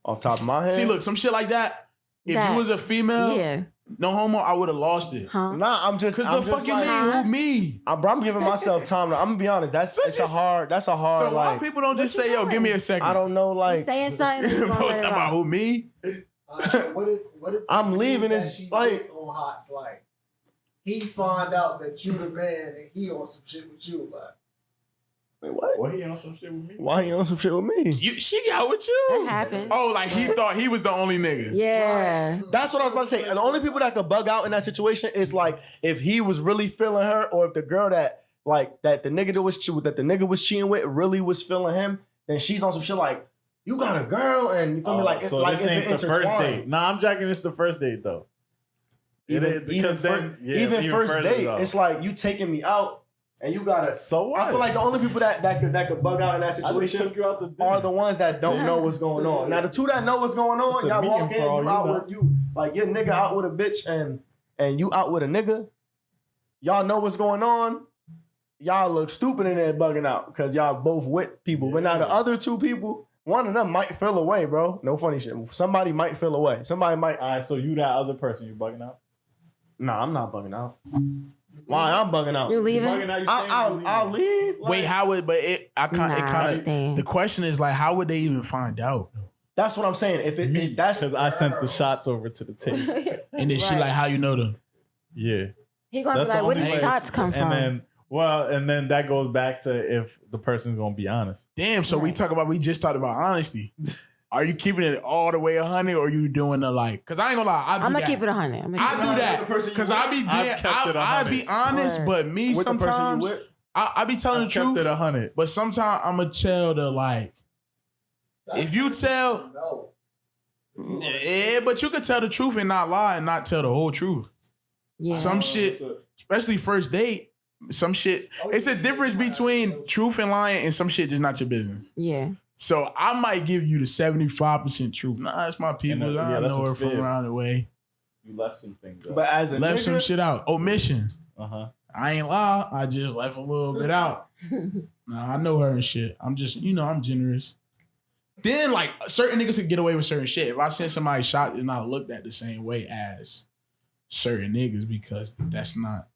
S2: Off top of my head.
S1: See, look, some shit like that. If
S5: That-
S1: you was a female,
S5: Yeah.
S1: no homo, I would have lost it.
S5: Huh?
S2: Nah, I'm just.
S1: Cause
S2: I'm
S1: the
S2: just
S1: fucking
S2: like,
S1: me, who me?
S2: I'm giving myself time. I'm gonna be honest. That's
S1: So
S2: it's a
S1: just-
S2: hard. That's a hard.
S1: So why
S2: like
S1: people don't just
S5: What
S1: say,
S5: you
S1: yo, give me a
S5: doing?
S1: second?
S2: I don't know.
S5: You
S2: Like
S5: saying something? You
S1: Bro,
S5: gonna let it
S1: talking about
S5: rock.
S1: who me?
S6: What if
S2: I'm leaving
S6: that
S2: this,
S6: she
S2: like-
S6: did on Hots, like he find out that you the man and he on some shit with you, like
S2: wait, what?
S3: Well, he on some shit with me.
S2: Why he on some shit with me?
S1: She got with you?
S5: That happened.
S1: Oh, like he thought he was the only nigga.
S5: Yeah.
S6: So-
S2: That's what I was about to say. And the only people that could bug out in that situation is like if he was really feeling her, or if the girl that the nigga was cheating with really was feeling him, then she's on some shit like, you got a girl, and you feel me? Like,
S3: so
S2: like
S3: this
S2: if
S3: ain't
S2: it
S3: the first
S2: intertwined.
S3: date. Nah, I'm jacking this the first date though.
S2: Even first
S3: further,
S2: date,
S3: though.
S2: it's like you taking me out, and you gotta.
S3: So what?
S2: I feel like the only people that could bug out in that
S3: I just
S2: situation
S3: took you out the
S2: are the ones that don't know what's going on. Now the two that know what's going on,
S3: It's a
S2: y'all
S3: meeting
S2: walk in,
S3: for all
S2: you
S3: you
S2: out
S3: know.
S2: with you like your nigga out with a bitch and you out with a nigga. Y'all know what's going on. Y'all look stupid in there bugging out because y'all both with people. But now the other two people, one of them might feel away, bro. No funny shit. Somebody might feel away. Somebody might.
S3: All right, so you that other person, you bugging out?
S2: Nah, I'm not bugging out. Why I'm bugging out?
S5: You
S3: You
S5: leaving?
S3: bugging out? You saying you
S2: I'll
S3: leaving?
S2: leave. Like,
S1: Wait, how would? But it
S5: Nah,
S1: kind of.
S5: staying.
S1: The question is like, how would they even find out?
S2: That's what I'm saying. If it,
S3: Me,
S2: it that's
S3: because I sent the shots over to the table.
S1: And then she
S5: Right.
S1: like, how you know them?
S3: Yeah.
S5: He gonna
S3: That's
S5: be like,
S3: the
S5: where
S3: only
S5: these
S3: way.
S5: shots come from?
S3: And then that goes back to if the person's gonna be honest.
S1: Damn. So we just talked about honesty. Are you keeping it all the way 100, or you doing the like? Because I ain't gonna lie,
S5: I'm gonna keep it 100.
S1: I do that
S6: The person you
S1: because
S6: with?
S1: I be
S3: I've kept it
S1: I
S3: 100.
S1: be honest,
S5: Word.
S1: but me
S2: with the person you
S1: sometimes
S2: with.
S1: I be telling the
S3: I've kept
S1: truth.
S3: it 100.
S1: But sometimes I'm gonna tell the like, if you tell,
S6: no.
S1: yeah, but you could tell the truth and not lie and not tell the whole truth.
S5: Yeah.
S1: Some shit, especially first date, some shit. It's a difference between truth and lying, and some shit just not your business.
S5: Yeah.
S1: So I might give you the 75% truth. Nah, it's my people.
S3: yeah,
S1: I
S3: that's
S1: know
S3: a
S1: her from
S3: fib.
S1: around the way.
S3: You left some things out.
S2: But as a
S1: Left some
S2: nigga,
S1: shit out. Omission.
S3: Uh-huh.
S1: I ain't lie. I just left a little bit out. Nah, I know her and shit. I'm just, I'm generous. Then, like, certain niggas can get away with certain shit. If I send somebody a shot, it's not looked at the same way as certain niggas because that's not.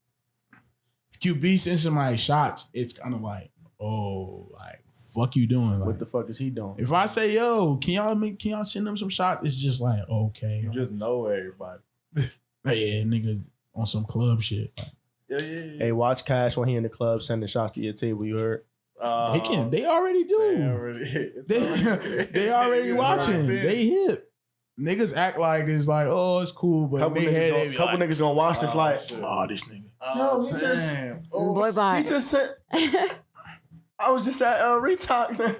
S1: If QB sends somebody shots, it's kind of like, oh, like, fuck you doing? Like,
S2: what the fuck is he doing?
S1: if I say, yo, can y'all send them some shots? It's just like, okay.
S3: You just know everybody.
S1: Like, yeah, nigga on some club shit. Like,
S3: Yeah.
S2: Hey, watch Cash when he in the club sending shots to your table. You heard?
S1: they already do.
S3: They already, it's
S1: They,
S3: already-
S1: they already
S3: it's
S1: watching.
S3: already been.
S1: They hit. Niggas act like it's like, oh, it's cool, but
S2: Couple
S1: in their head, they be like,
S2: niggas gonna watch this like,
S3: shit.
S1: oh, this nigga.
S3: Oh,
S2: Yo, he just-
S3: damn.
S5: Boy, bye.
S2: he just said. I was just at Retox.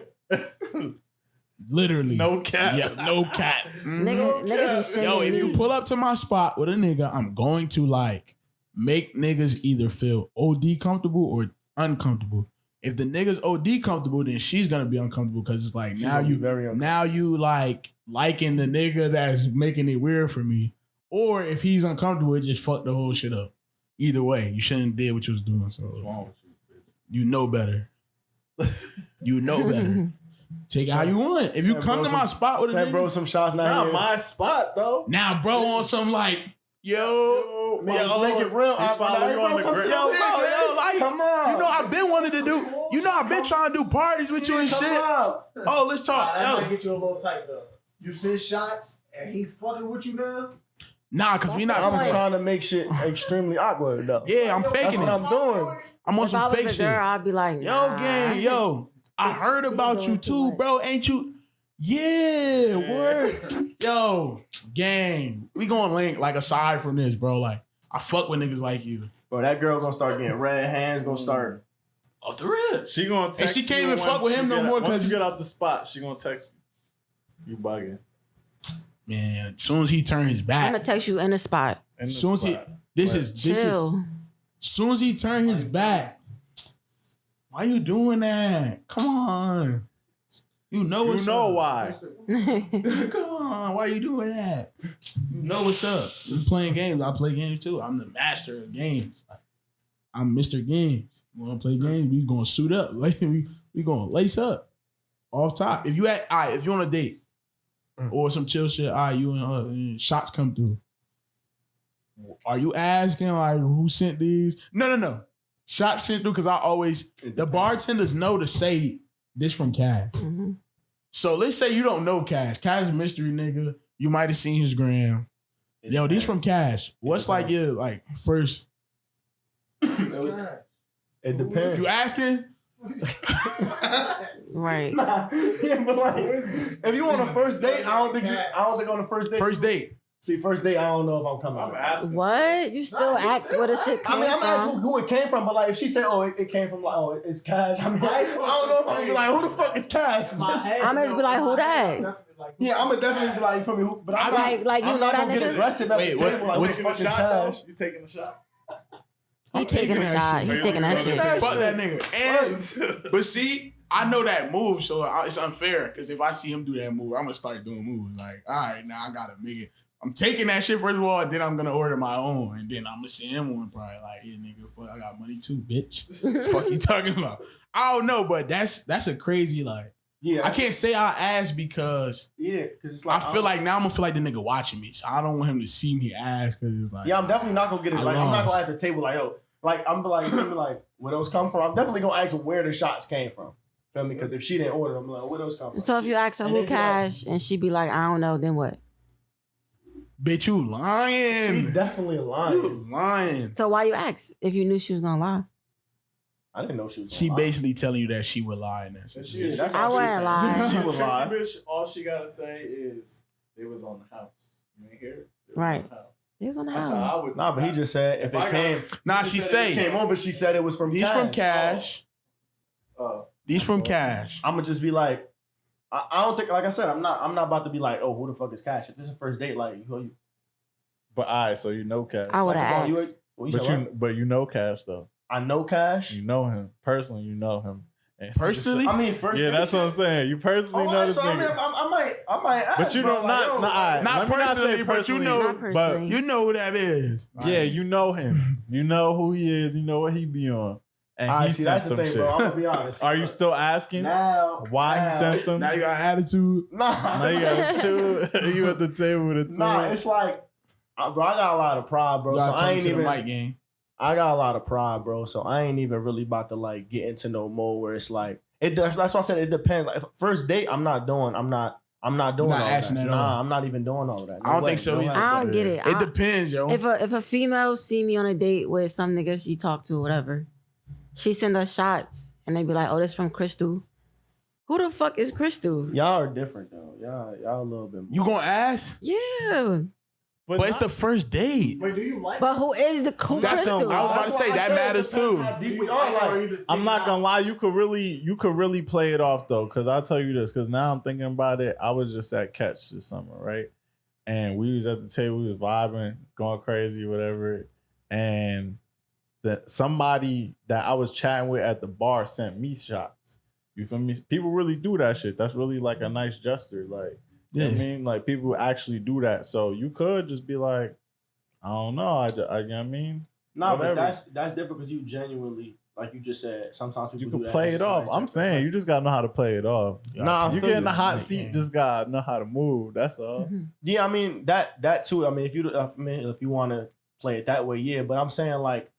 S1: Literally.
S3: No cap.
S1: Yeah, no cap.
S5: nigga be sending
S1: Yo, if
S5: me.
S1: you pull up to my spot with a nigga, I'm going to like make niggas either feel OD comfortable or uncomfortable. If the nigga's OD comfortable, then she's gonna be uncomfortable because it's like now you like liking the nigga that's making it weird for me. Or if he's uncomfortable, it just fucked the whole shit up. Either way, you shouldn't have did what you was doing.
S3: What's
S1: So
S3: wrong with you, bitch?
S1: you know better. You know better. Take it how you want. If you
S2: Send
S1: come
S2: bro
S1: to my
S2: some-
S1: spot with a
S2: Send
S1: nigga,
S2: bro some shots now.
S3: Not my spot though.
S1: now bro on some like, yo,
S3: you.
S2: Make it real.
S3: He follow you on the gram.
S1: Like,
S2: Come on.
S1: you know, I've been wanting to do. You know, I've been trying to do parties with you and
S2: Come
S1: shit.
S2: on.
S1: Oh, let's talk.
S6: That
S1: Yo.
S6: might get you a little tight though. You send shots and he fucking with you now.
S1: Nah, cause we not
S2: I'm
S1: talking.
S2: trying to make shit extremely awkward though.
S1: Yeah, I'm
S6: Yo,
S1: faking
S2: what
S1: it.
S2: I'm doing.
S1: I'm on
S5: If I
S1: some
S5: was
S1: fake
S5: a
S1: shit.
S5: girl, I'd be like,
S1: Yo,
S5: nah,
S1: gang, yo. I heard about you
S5: doing too
S1: too,
S5: much.
S1: bro. Ain't you? Yeah, word. Yo, gang. We gonna link like aside from this, bro. Like, I fuck with niggas like you.
S2: Bro, that girl gonna start getting red hands. Gonna start.
S1: Off the rip.
S3: She gonna text
S1: she can't
S3: you
S1: even fuck
S3: once
S1: with him
S3: you
S1: no
S3: get-
S1: more
S3: Once
S1: 'cause-
S3: you get out the spot, she gonna text you. You bugging.
S1: Man, as soon as he turn his
S5: I'm
S1: back,
S5: gonna text you in the spot.
S3: In the
S1: soon as he,
S3: spot.
S1: this is
S5: Chill.
S1: soon as he turn his back. Why you doing that? Come on. You know
S3: You
S1: what's
S3: know
S1: up.
S3: why.
S1: Come on, why you doing that? You know what's up. You playing games. I play games too. I'm the master of games. I'm Mr. Games. You wanna play games? We gonna suit up. Like we gonna lace up. Off top. If you if you on a date or some chill shit, you and her, and shots come through. Are you asking like who sent these? No. Shots sent through because I always the bartenders know to say this from Cash.
S5: Mhm.
S1: So let's say you don't know Cash. Cash is a mystery nigga. You might have seen his gram. Yo, these from Cash. What's like your like first?
S2: It
S1: If
S2: depends.
S1: you asking,
S5: Right.
S2: Nah, yeah, but like, if you on a first date, I don't think on the first date.
S1: first date.
S2: See, first date, I don't know if I'm coming.
S3: I'm
S2: with.
S3: asking.
S5: What? You still ask where the shit
S2: I
S5: came
S2: mean, I'm asking
S5: from?
S2: who it came from, but like, if she said, "Oh, it came from like, oh, it's Cash," I mean, I don't know if I'm gonna be like, "Who the fuck is Cash?"
S5: I'ma just be like, who that?
S2: Yeah, I'm gonna definitely be like, you feel me? But I'm
S5: Like, you
S2: I'm
S5: know
S2: not
S5: that
S2: gonna get
S5: nigga?
S2: aggressive at
S1: Wait,
S2: the table. Like,
S1: what-
S2: who the
S3: Taking
S2: fuck
S3: the
S2: is
S3: shot,
S2: Cash?
S3: though? You taking the shot?
S5: He taking a
S1: that
S5: shot.
S1: shit.
S5: He taking that shit.
S1: Fuck that nigga. And but see, I know that move, so it's unfair. Because if I see him do that move, I'm gonna start doing moves. Like, all right, now I gotta make it. I'm taking that shit first of all, and then I'm gonna order my own, and then I'm gonna send him one probably like, yeah, nigga, fuck, I got money too, bitch. Fuck you talking about? I don't know, but that's a crazy like.
S2: Yeah,
S1: I can't say I asked because
S2: Yeah, because it's
S1: I
S2: like
S1: feel like now I'm gonna feel like the nigga watching me, so I don't want him to see me ask because it's like,
S2: yeah, I'm definitely not gonna get it.
S1: I
S2: Like, I'm not
S1: lost.
S2: gonna at the table like, yo, like I'm like, you feel me, like where those come from. I'm definitely gonna ask her where the shots came from. Feel me? Because if she didn't order them, like, where those come from?
S5: So if you ask her
S2: And
S5: who
S2: then be like-
S5: Cash and she be like, I don't know, then what?
S1: bitch, you
S2: She
S1: lying.
S2: definitely
S1: You
S2: lying.
S1: lying.
S5: So why you ask if you knew she was gonna lie?
S2: I didn't know she was.
S1: She
S2: gonna lie.
S1: basically telling you that she would lie in that
S3: And
S1: situation.
S3: she,
S2: that's
S5: I
S2: all she
S5: wouldn't
S2: said.
S5: lie.
S2: She
S3: The
S2: would lie.
S3: tricky bitch, all she gotta say is they was on the house. You ain't hear it? They was
S5: Right.
S3: on the house.
S5: It was on the
S3: That's how
S5: house.
S3: I would.
S2: Nah, but he just said if
S3: If I
S2: it
S3: got-
S2: came.
S1: Nah,
S2: he
S1: she
S2: just said
S1: say
S2: it came over. She said it was from
S1: these
S2: Cash.
S1: from Cash. These from Cash.
S2: I'm gonna just be like, I don't think. Like I said, I'm not about to be like, oh, who the fuck is Cash? If it's a first date, like who you?
S3: But all right, so you know Cash.
S5: I would
S2: Like, come on,
S5: have
S2: you,
S5: asked.
S2: well, you
S3: But
S2: said
S3: you,
S2: what?
S3: but you know Cash though.
S2: I know Cash.
S3: You know him personally. You know him. And-
S1: Personally?
S2: I mean, first.
S3: Yeah,
S2: date
S3: that's what I'm
S2: shit.
S3: saying. You personally
S2: Oh,
S3: know this
S2: so I mean,
S3: nigga.
S2: I might ask.
S3: But you
S2: bro,
S3: don't
S2: like,
S3: not
S2: yo,
S3: not, all right,
S1: Not
S3: let me
S1: personally,
S3: say
S1: but you
S3: personally,
S1: know-
S5: Not personally.
S1: You know who that is.
S3: yeah, you know him. You know who he is. You know what he be on. And
S2: All right,
S3: he
S2: see,
S3: sent
S2: that's the
S3: some
S2: thing,
S3: shit.
S2: bro. I'm gonna be honest.
S3: Are you still asking
S2: now?
S3: why he sent them?
S1: Now you got attitude.
S2: Nah,
S3: Now you got two. You at the table with a two.
S2: nah. It's like, bro, I got a lot of pride, bro.
S1: You
S2: So
S1: gotta
S2: I
S1: talk
S2: ain't
S1: to the
S2: even.
S1: mic game.
S2: I got a lot of pride, bro. So I ain't even really about to like get into no mode where it's like it does. That's why I said it depends. Like first date, I'm not doing
S1: Not
S2: all
S1: asking
S2: that.
S1: at all.
S2: Nah, I'm not even doing all of that.
S1: I don't think so
S2: way.
S1: either.
S5: I don't get it.
S1: It depends, yo.
S5: If a female see me on a date with some nigga she talked to, whatever, she send us shots and they be like, "Oh, this from Crystal." Who the fuck is Crystal?
S2: Y'all are different though. Y'all a little bit more.
S1: You gonna ask?
S5: Yeah,
S1: But it's the first date.
S6: Wait, do you like?
S5: but who is the who
S1: That's
S5: Crystal?
S1: I was about to say that matters too.
S2: How deep we
S6: you
S2: are,
S6: like her or
S2: like
S6: you just
S3: I'm
S6: take
S3: not
S6: it
S3: gonna
S6: out?
S3: lie, you could really play it off though, because I'll tell you this, because now I'm thinking about it. I was just at Catch this summer, right? And we was at the table, we was vibing, going crazy, whatever. And that somebody that I was chatting with at the bar sent me shots. You feel me? People really do that shit. That's really like a nice gesture. Like, you know what I mean? Like people actually do that. So you could just be like, I don't know. I you know what I mean?
S2: nah,
S3: whatever.
S2: but that's different because you genuinely, like you just said, sometimes people
S3: You
S2: do
S3: can
S2: that.
S3: play
S2: It's
S3: it
S2: just
S3: off.
S2: like-
S3: I'm saying you just gotta know how to play it off.
S2: Nah, I
S3: You
S2: feel
S3: get in the
S2: you.
S3: hot
S1: Like,
S3: seat,
S1: yeah.
S3: just gotta know how to move. That's all.
S5: Mhm.
S2: Yeah, I mean that too. I mean, if you want to play it that way, yeah. But I'm saying like,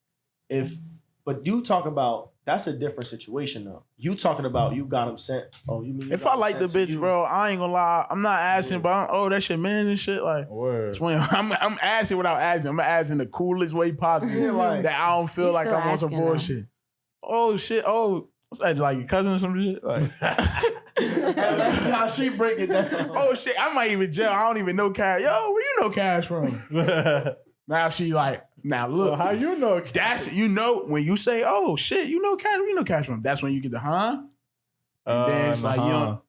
S2: but you talking about that's a different situation though. You talking about you got him sent. Oh, you mean you
S1: If
S2: got
S1: I
S2: him
S1: like the
S2: sent to
S1: bitch,
S2: you.
S1: bro, I ain't gonna lie. I'm not asking, but that's your man and shit. Like,
S3: Word.
S1: it's when I'm asking without asking. I'm asking the coolest way possible
S2: Yeah, like-
S1: that I don't feel
S5: You
S1: like
S5: still
S1: I'm on some
S5: asking, though.
S1: bullshit. Oh shit. Oh, what's that? Like your cousin or some shit? Like,
S2: That's how she break it down.
S1: oh shit. I might even jail. I don't even know Cash. Yo, where you know Cash from? Now she like, now look.
S3: Well, how you know?
S1: That's when you say, oh shit, you know Cash, where you know Cash from? That's when you get the And then it's like, you know,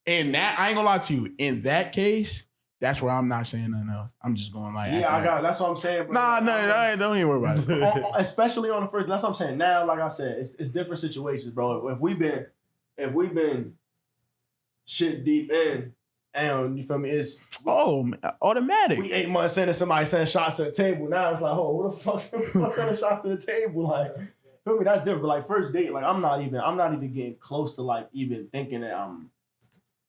S1: in that, I ain't gonna lie to you. In that case, that's where I'm not saying nothing else. I'm just going like,
S2: Yeah, I got. That's what I'm saying. Bro.
S1: Nah, don't even worry about it.
S2: Especially on the first. That's what I'm saying. Now, like I said, it's different situations, bro. If we've been shit deep in, and you feel me, it's
S1: Oh, automatic.
S2: we 8 months in and somebody sending shots to the table. Now it's like, oh, who the fuck sending shots to the table? Like, feel me? That's different. But like first date, like I'm not even getting close to like even thinking that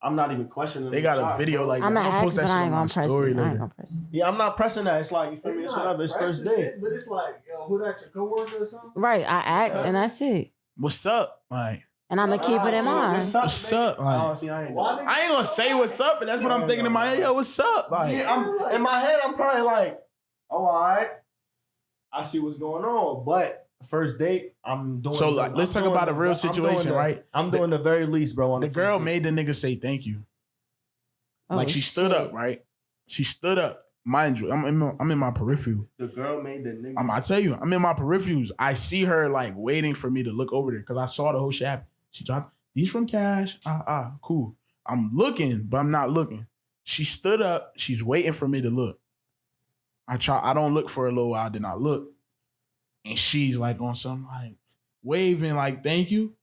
S2: I'm not even questioning.
S1: They
S2: the
S1: got
S2: shots,
S1: a video
S2: bro.
S1: like
S5: I'm
S1: that.
S5: not
S1: I'll post
S5: asking,
S1: that
S5: but
S1: shit
S5: I
S1: on
S5: ain't
S1: my
S5: gonna press
S1: story
S5: it. I ain't
S1: later.
S5: gonna press it.
S2: Yeah, I'm not pressing that. It's like you feel me? It's whatever. It's first date.
S6: But it's like, yo, who that your coworker or something?
S5: Right, I asked, and that's it.
S1: What's up? Like,
S5: And I'm gonna keep it in mind.
S2: What's up?
S1: what's up? Like,
S2: Oh, see, I ain't.
S6: Why niggas-
S1: I ain't gonna say what's up, but that's what I'm thinking in my head. Yo, what's up? Like,
S2: Yeah, I'm in my head. I'm probably like, oh, all right. I see what's going on, but first date, I'm doing.
S1: so like, let's talk about a real situation, right?
S2: I'm doing the very least, bro. On
S1: The
S2: the
S1: girl
S2: first
S1: made the nigga say thank you.
S5: Oh,
S1: Like she stood
S5: shit.
S1: up, right? She stood up. Mind you, I'm in my peripheral.
S2: date. The girl made the nigga.
S1: I tell you, I'm in my peripherals. I see her like waiting for me to look over there because I saw the whole shit happen. She dropped these from Cash. Cool. I'm looking, but I'm not looking. She stood up. She's waiting for me to look. I don't look for a little while. Then I look, and she's like on some like waving like thank you,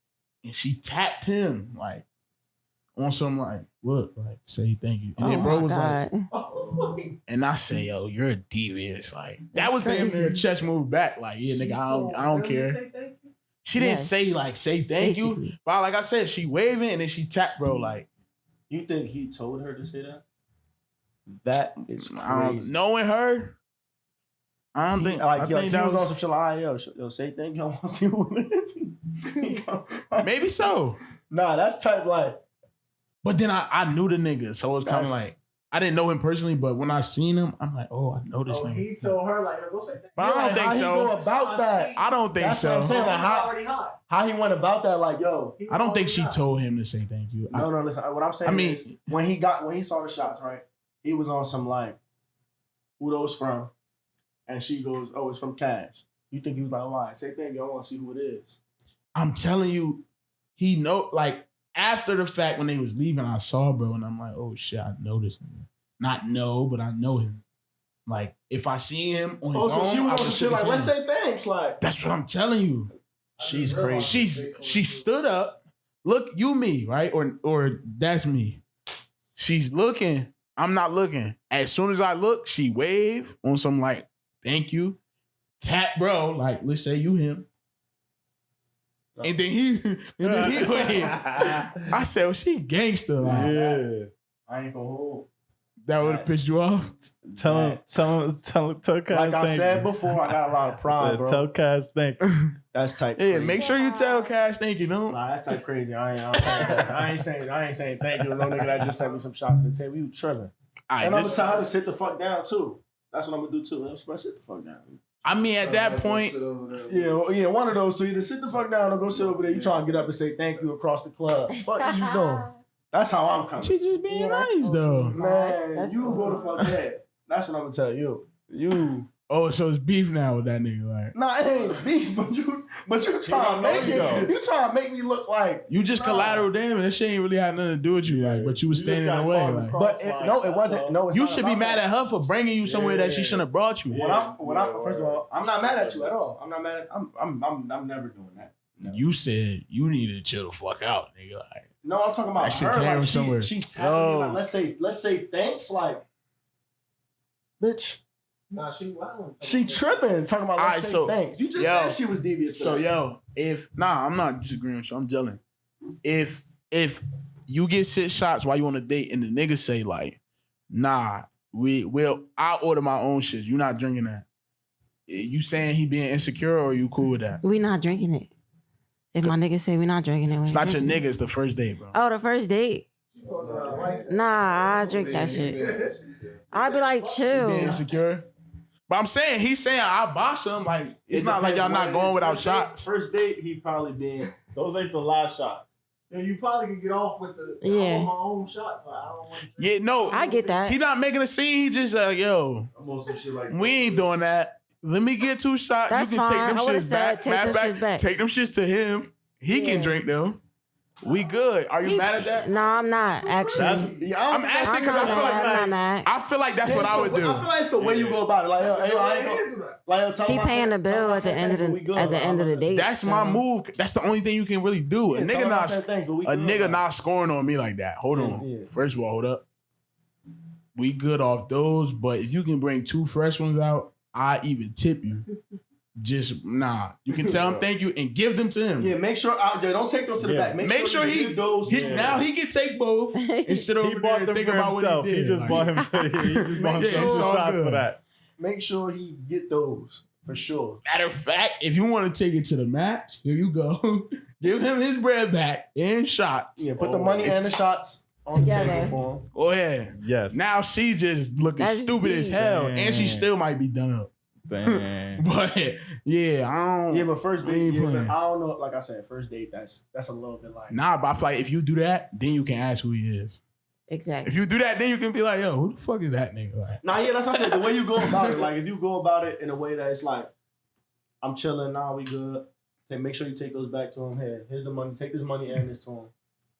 S1: and she tapped him like on some like look like say thank you, and
S5: Oh
S1: then bro
S5: my
S1: was like.
S5: God.
S6: Oh,
S1: And I say, yo, you're devious. Like that was damn near a chest move back. Like, yeah, nigga, I don't care. She didn't
S5: Yes.
S1: say like say thank you.
S5: Basically.
S1: But like I said, she waving and then she tapped, bro. Like,
S2: You think he told her to say that? That is
S1: I
S2: crazy.
S1: don't knowing her. I don't think
S2: Like,
S1: I
S2: yo,
S1: think
S2: he
S1: that
S2: was on
S1: was
S2: some shit like, yo, say thank you. I want to see who it is. He go-
S1: maybe so.
S2: Nah, that's type like.
S1: But then I knew the nigga, so it was kind of
S2: That's-
S1: like I didn't know him personally, but when I seen him, I'm like, oh, I know this
S6: Oh,
S1: nigga.
S6: he told her like, yo, go say that.
S1: But I don't
S2: Like,
S1: think
S2: how he
S1: so.
S2: go about that?
S1: I don't think
S2: That's
S1: so.
S2: what I'm saying.
S6: He's
S2: Like, how
S6: already hot.
S2: how he went about that? Like, yo,
S6: He
S1: I don't think
S6: already
S1: she
S6: hot.
S1: told him to say thank you.
S2: no, listen. What I'm saying
S1: I mean-
S2: is when he saw the shots, right? He was on some like, who those from? And she goes, oh, it's from Cash. You think he was like, oh, all right, say thank you. I want to see who it is.
S1: I'm telling you, he know like after the fact when they was leaving, I saw bro, and I'm like, oh shit, I know this nigga. Not know, but I know him. Like if I see him on his
S2: Oh, so
S1: own,
S2: she
S1: I
S2: was on
S1: would've
S2: some
S1: shook
S2: shit
S1: his
S2: like, let's
S1: hand.
S2: say thanks. Like,
S1: That's what I'm telling you.
S2: she's
S6: I didn't realize
S2: crazy.
S6: it.
S1: She stood up. Look, you me, right? Or that's me. She's looking. I'm not looking. As soon as I look, she wave on some like, thank you. Tap, bro. Like, let's say you him. And then he wave. I said, well, she gangster. Like,
S3: Yeah.
S2: I ain't gonna hold.
S1: that would have pissed you off.
S3: Tell Cash
S2: Like I
S3: thank
S2: said
S3: you.
S2: before, I got a lot of pride, bro.
S3: Tell Cash thank you.
S2: That's type.
S1: Yeah,
S2: crazy.
S1: make sure you tell Cash thank you. Don't.
S2: Nah, that's type crazy. I ain't saying thank you to no nigga that just sent me some shots to the table. You tripping?
S1: All right,
S2: And I'm gonna
S1: this-
S2: tell her to sit the fuck down too. That's what I'm gonna do too. I'm gonna sit the fuck down.
S1: I mean, at that point,
S2: Yeah, one of those two. Either sit the fuck down or go sit over there. You trying to get up and say thank you across the club. Fuck is you doing? That's how I'm coming.
S1: she just being
S5: Yeah, that's
S1: nice though.
S2: Man,
S5: That's
S2: you
S5: cool.
S2: go the fuck ahead. That's what I'm gonna tell you. You
S1: Oh, so it's beef now with that nigga. Like,
S2: nah, it ain't beef, but you trying to make it. You trying to make me look like.
S1: you just
S2: Nah.
S1: collateral damage. That shit ain't really had nothing to do with you. Like, but you was
S2: You just
S1: standing in
S2: got
S1: the way.
S2: caught
S1: Like,
S2: across. But no, it wasn't. No, it's
S1: you
S2: not
S1: should be
S2: about
S1: mad
S2: that.
S1: at her for bringing you somewhere that she
S3: Yeah.
S1: shouldn't have brought you.
S2: First of all, I'm not mad at you at all. I'm not mad at. I'm never doing that. No.
S1: You said you need to chill the fuck out, nigga. Like,
S2: No, I'm talking about
S1: That shit
S2: her.
S1: came
S2: Like
S1: from
S2: she,
S1: somewhere.
S2: she tapping
S1: Yo.
S2: me. Like, let's say thanks. Like, bitch,
S6: Nah, she wild.
S2: she tripping. Talking about let's
S1: Alright,
S2: say
S1: so-
S2: thanks. You just
S1: yo.
S2: said she was devious. For
S1: so
S2: that.
S1: yo, I'm not disagreeing with you. I'm telling. If you get 6 shots while you on a date and the nigga say like, nah, I'll order my own shit. You not drinking that. You saying he being insecure or you cool with that?
S5: We not drinking it. If my niggas say we not drinking it, we
S1: It's
S5: ain't
S1: not your
S5: drinking it.
S1: nigga, it's the first date, bro.
S5: Oh, the first date. Nah, I drink that shit. I'd be like,
S1: Being
S5: chill.
S1: insecure. But I'm saying, he's saying I boss him. Like, it's not like y'all not going without shots.
S2: First date, he probably been.
S3: Those ain't the last shots.
S6: Yeah, you probably can get off with the I
S5: Yeah.
S6: want my own shots. Like, I don't want to drink.
S1: Yeah, no.
S5: I get that.
S1: He not making a scene. He just like, yo,
S7: I'm on some shit like
S1: we ain't doing that. Let me get 2 shots.
S5: That's
S1: you can
S5: fine.
S1: take them
S5: I would've
S1: shits
S5: said
S1: back.
S5: take
S1: Matter of
S5: them
S1: fact,
S5: shits back.
S1: take them shits to him. He can
S5: Yeah.
S1: drink them. We good. Are you
S5: He-
S1: mad at that?
S5: Nah, I'm not actually.
S1: I'm asking
S5: I'm
S1: because
S5: not mad. I'm not mad.
S1: I feel like that's what I would do.
S2: I feel like it's the way you go about it. Like, yo, hey, I ain't gonna, like, yo, tell
S5: He
S2: my
S5: paying
S2: son-
S5: the bill
S2: tell my
S5: at the
S2: son
S5: end of
S2: things, but we
S5: the
S2: good.
S5: at the end of the date.
S1: That's my
S5: so.
S1: move. That's the only thing you can really do. A
S2: Yeah, tell
S1: nigga
S2: him I
S1: not
S2: said things, but we
S1: a
S2: good,
S1: nigga
S2: like.
S1: not scoring on me like that. Hold on.
S2: Yeah.
S1: First of all, hold up. We good off those, but if you can bring 2 fresh ones out, I even tip you. Just you can tell him thank you and give them to him.
S2: Yeah, make sure. Don't take those to the
S3: Yeah.
S2: back.
S1: Make sure
S2: you
S1: he
S2: give those.
S1: now he can take both instead of
S3: He
S1: over
S3: bought
S1: there
S3: them
S1: think
S3: for
S1: about
S3: himself.
S1: what he did.
S3: He just
S1: Like,
S3: bought him. He just bought
S1: Yeah,
S3: himself
S1: it's
S3: some
S1: all
S3: shots
S1: good.
S3: for that.
S2: Make sure he get those for sure.
S1: Matter of fact, if you want to take it to the max, here you go. Give him his bread back and shots.
S2: Yeah, put the money and the shots on
S5: Together.
S2: the table for him.
S1: Oh yeah.
S3: Yes.
S1: Now she just looking
S5: That's
S1: stupid as
S5: deep.
S1: hell, and she
S3: Damn.
S1: still might be done up.
S3: Dang.
S1: But yeah, I don't.
S2: Yeah, but first
S1: We
S2: date,
S1: ain't
S2: yeah, but
S1: playing.
S2: I don't know. Like I said, first date, that's a little bit like.
S1: Nah, but I feel like if you do that, then you can ask who he is.
S5: Exactly.
S1: If you do that, then you can be like, yo, who the fuck is that nigga? Like,
S2: Nah, yeah, that's what I said. The way you go about it, like if you go about it in a way that it's like, I'm chilling, nah, we good. Make sure you take those back to him. Here, here's the money. Take this money and this to him.
S1: you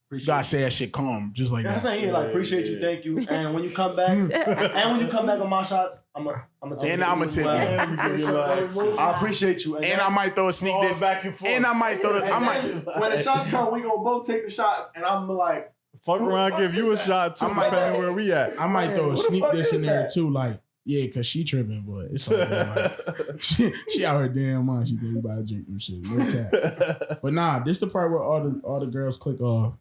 S2: Appreciate
S1: gotta
S2: it.
S1: say that shit calm, just like
S2: You know what I'm
S1: that.
S2: saying? Yeah, like appreciate you, thank you. And when you come back, on my shots, I'm gonna take
S1: And
S2: it
S1: I'ma
S2: as
S1: tip
S2: well.
S1: you.
S2: I appreciate you.
S1: And I might throw a sneak
S3: Going
S1: this,
S3: back and forth.
S1: and I might throw the, I
S2: And
S1: might.
S2: then when the shots come, we gonna both take the shots, and I'm like,
S3: Fuck
S2: Who the
S3: around,
S2: fuck
S3: give you a
S2: is that?
S3: shot too,
S1: I might-
S3: depending where we at.
S1: I might throw a
S2: Who the
S1: sneak
S2: fuck
S1: this
S2: is
S1: in there
S2: that?
S1: too, like, yeah, cause she tripping, but it's all good. Like, she out her damn mind. She think we about to drink them shit. No cap. But nah, this the part where all the girls click off.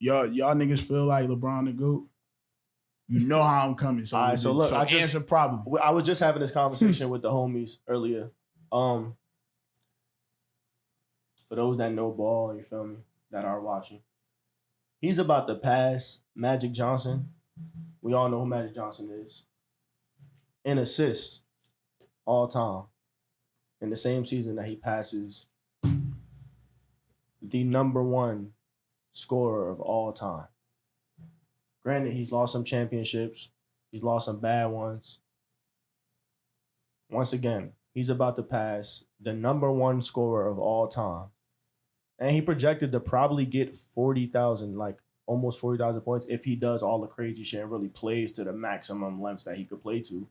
S1: Y'all niggas feel like LeBron the GOAT. You know how I'm coming. So,
S2: All right, so look, I just-
S1: answer probably.
S2: I was just having this conversation with the homies earlier. For those that know ball, you feel me, that are watching, he's about to pass Magic Johnson. We all know who Magic Johnson is. In assists, all time, in the same season that he passes the number 1 scorer of all time. Granted, he's lost some championships. He's lost some bad ones. Once again, he's about to pass the number 1 scorer of all time. And he projected to probably get 40,000, like almost 40,000 points if he does all the crazy shit and really plays to the maximum lengths that he could play to.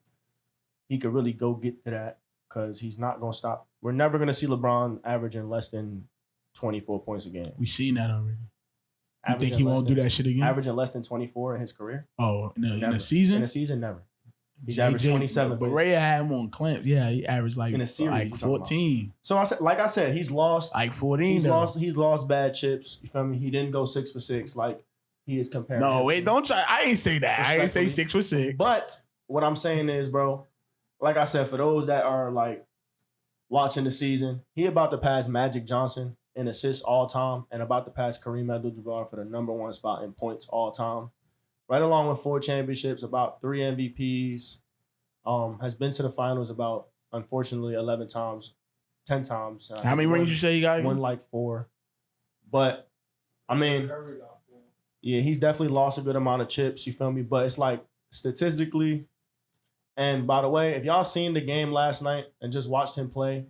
S2: He could really go get to that because he's not going to stop. We're never going to see LeBron averaging less than 24 points a game.
S1: We seen that already. You
S2: Averaging
S1: think he
S2: less
S1: won't
S2: than-
S1: do that shit again?
S2: Averaging less than 24 in his career?
S1: Oh, in
S2: Never.
S1: the season?
S2: In a season, never. He's averaged 27
S1: But
S2: for
S1: Ray had him on clamp. Yeah, he averaged like
S2: In a series,
S1: like
S2: you talking about.
S1: 14,
S2: So I said, he's lost.
S1: like 14.
S2: He's
S1: though.
S2: lost bad chips. You feel me? He didn't go 6 for 6 like he is comparing.
S1: No,
S2: him
S1: wait,
S2: to.
S1: don't try. I ain't say that. I ain't say
S2: Respectfully.
S1: 6 for 6.
S2: But what I'm saying is, bro, like I said, for those that are like watching the season, he about to pass Magic Johnson in assists all time and about to pass Kareem Abdul-Jabbar for the number 1 spot in points all time. Right along with 4 championships, about 3 MVPs, has been to the finals about, unfortunately, 11 times, 10 times.
S1: How many rings you say you got?
S2: Won like 4. But, I mean, yeah, he's definitely lost a good amount of chips, you feel me? But it's like, statistically, and by the way, if y'all seen the game last night and just watched him play,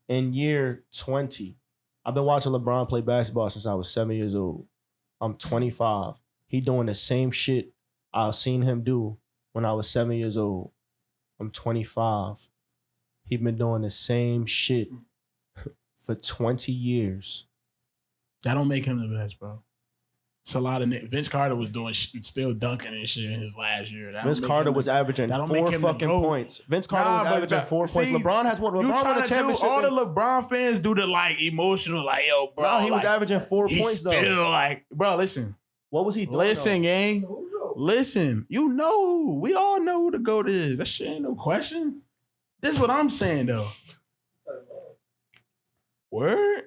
S2: in year 20, I've been watching LeBron play basketball since I was 7 years old. I'm 25. He doing the same shit I've seen him do when I was 7 years old. I'm 25. He been doing the same shit for 20 years.
S1: That don't make him the best, bro. It's a lot of Vince Carter was doing still dunking and shit in his last year. That
S2: Vince
S1: don't make
S2: Carter
S1: him
S2: was
S1: the-
S2: averaging
S1: that don't make
S2: 4
S1: him the
S2: fucking
S1: GOAT.
S2: points. Vince Carter
S1: Nah,
S2: was
S1: but
S2: averaging
S1: that-
S2: 4 points.
S1: see,
S2: LeBron has won.
S1: You
S2: LeBron won a
S1: trying to do
S2: championship.
S1: all the LeBron fans do the like emotional, like yo, bro.
S2: Bro, he was
S1: like,
S2: averaging 4
S1: he's
S2: points though.
S1: still like, bro. Listen,
S2: What was he doing?
S1: listen,
S2: though?
S1: gang. Listen, you know, we all know who the GOAT is. That shit ain't no question. This is what I'm saying though. Word?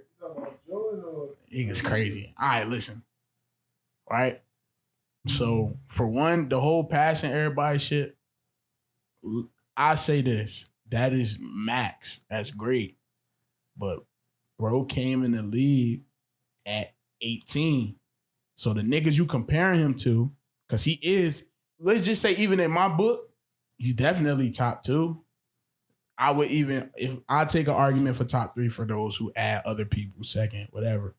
S1: Nigga's crazy. All right, listen. Right? So, for one, the whole passing everybody shit, I say this. That is max. That's great. But bro came in the league at 18. So the niggas you comparing him to, because he is, let's just say even in my book, he's definitely top 2. I would even, if I take an argument for top 3 for those who add other people second, whatever.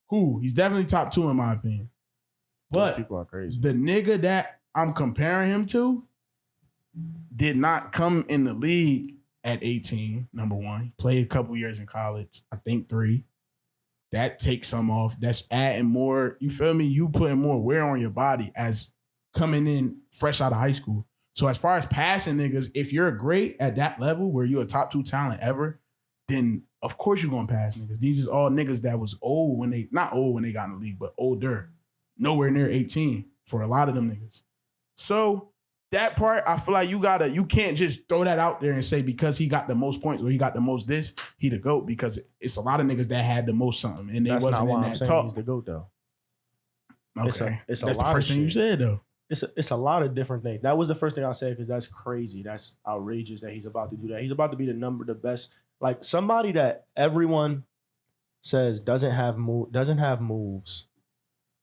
S1: Cool. He's definitely top 2 in my opinion.
S2: Those
S1: But
S2: people are crazy.
S1: the nigga that I'm comparing him to did not come in the league at 18, number one. He played a couple years in college, I think 3. That takes some off. That's adding more, you feel me? You putting more wear on your body as coming in fresh out of high school. So as far as passing niggas, if you're great at that level where you're a top 2 talent ever, then of course you're gonna pass niggas. These is all niggas that was old when they, not old when they got in the league, but older. Nowhere near 18 for a lot of them niggas. So that part, I feel like you can't just throw that out there and say because he got the most points or he got the most this, he the GOAT, because it's a lot of niggas that had the most something and they
S2: That's
S1: wasn't
S2: not
S1: in
S2: why I'm
S1: that
S2: saying
S1: talk.
S2: he's the GOAT though.
S1: Okay.
S2: It's a
S1: That's the
S2: lot of
S1: first thing you
S2: shit.
S1: said though.
S2: It's a lot of different things. That was the first thing I said because that's crazy. That's outrageous that he's about to do that. He's about to be the best. Like somebody that everyone says doesn't have moves.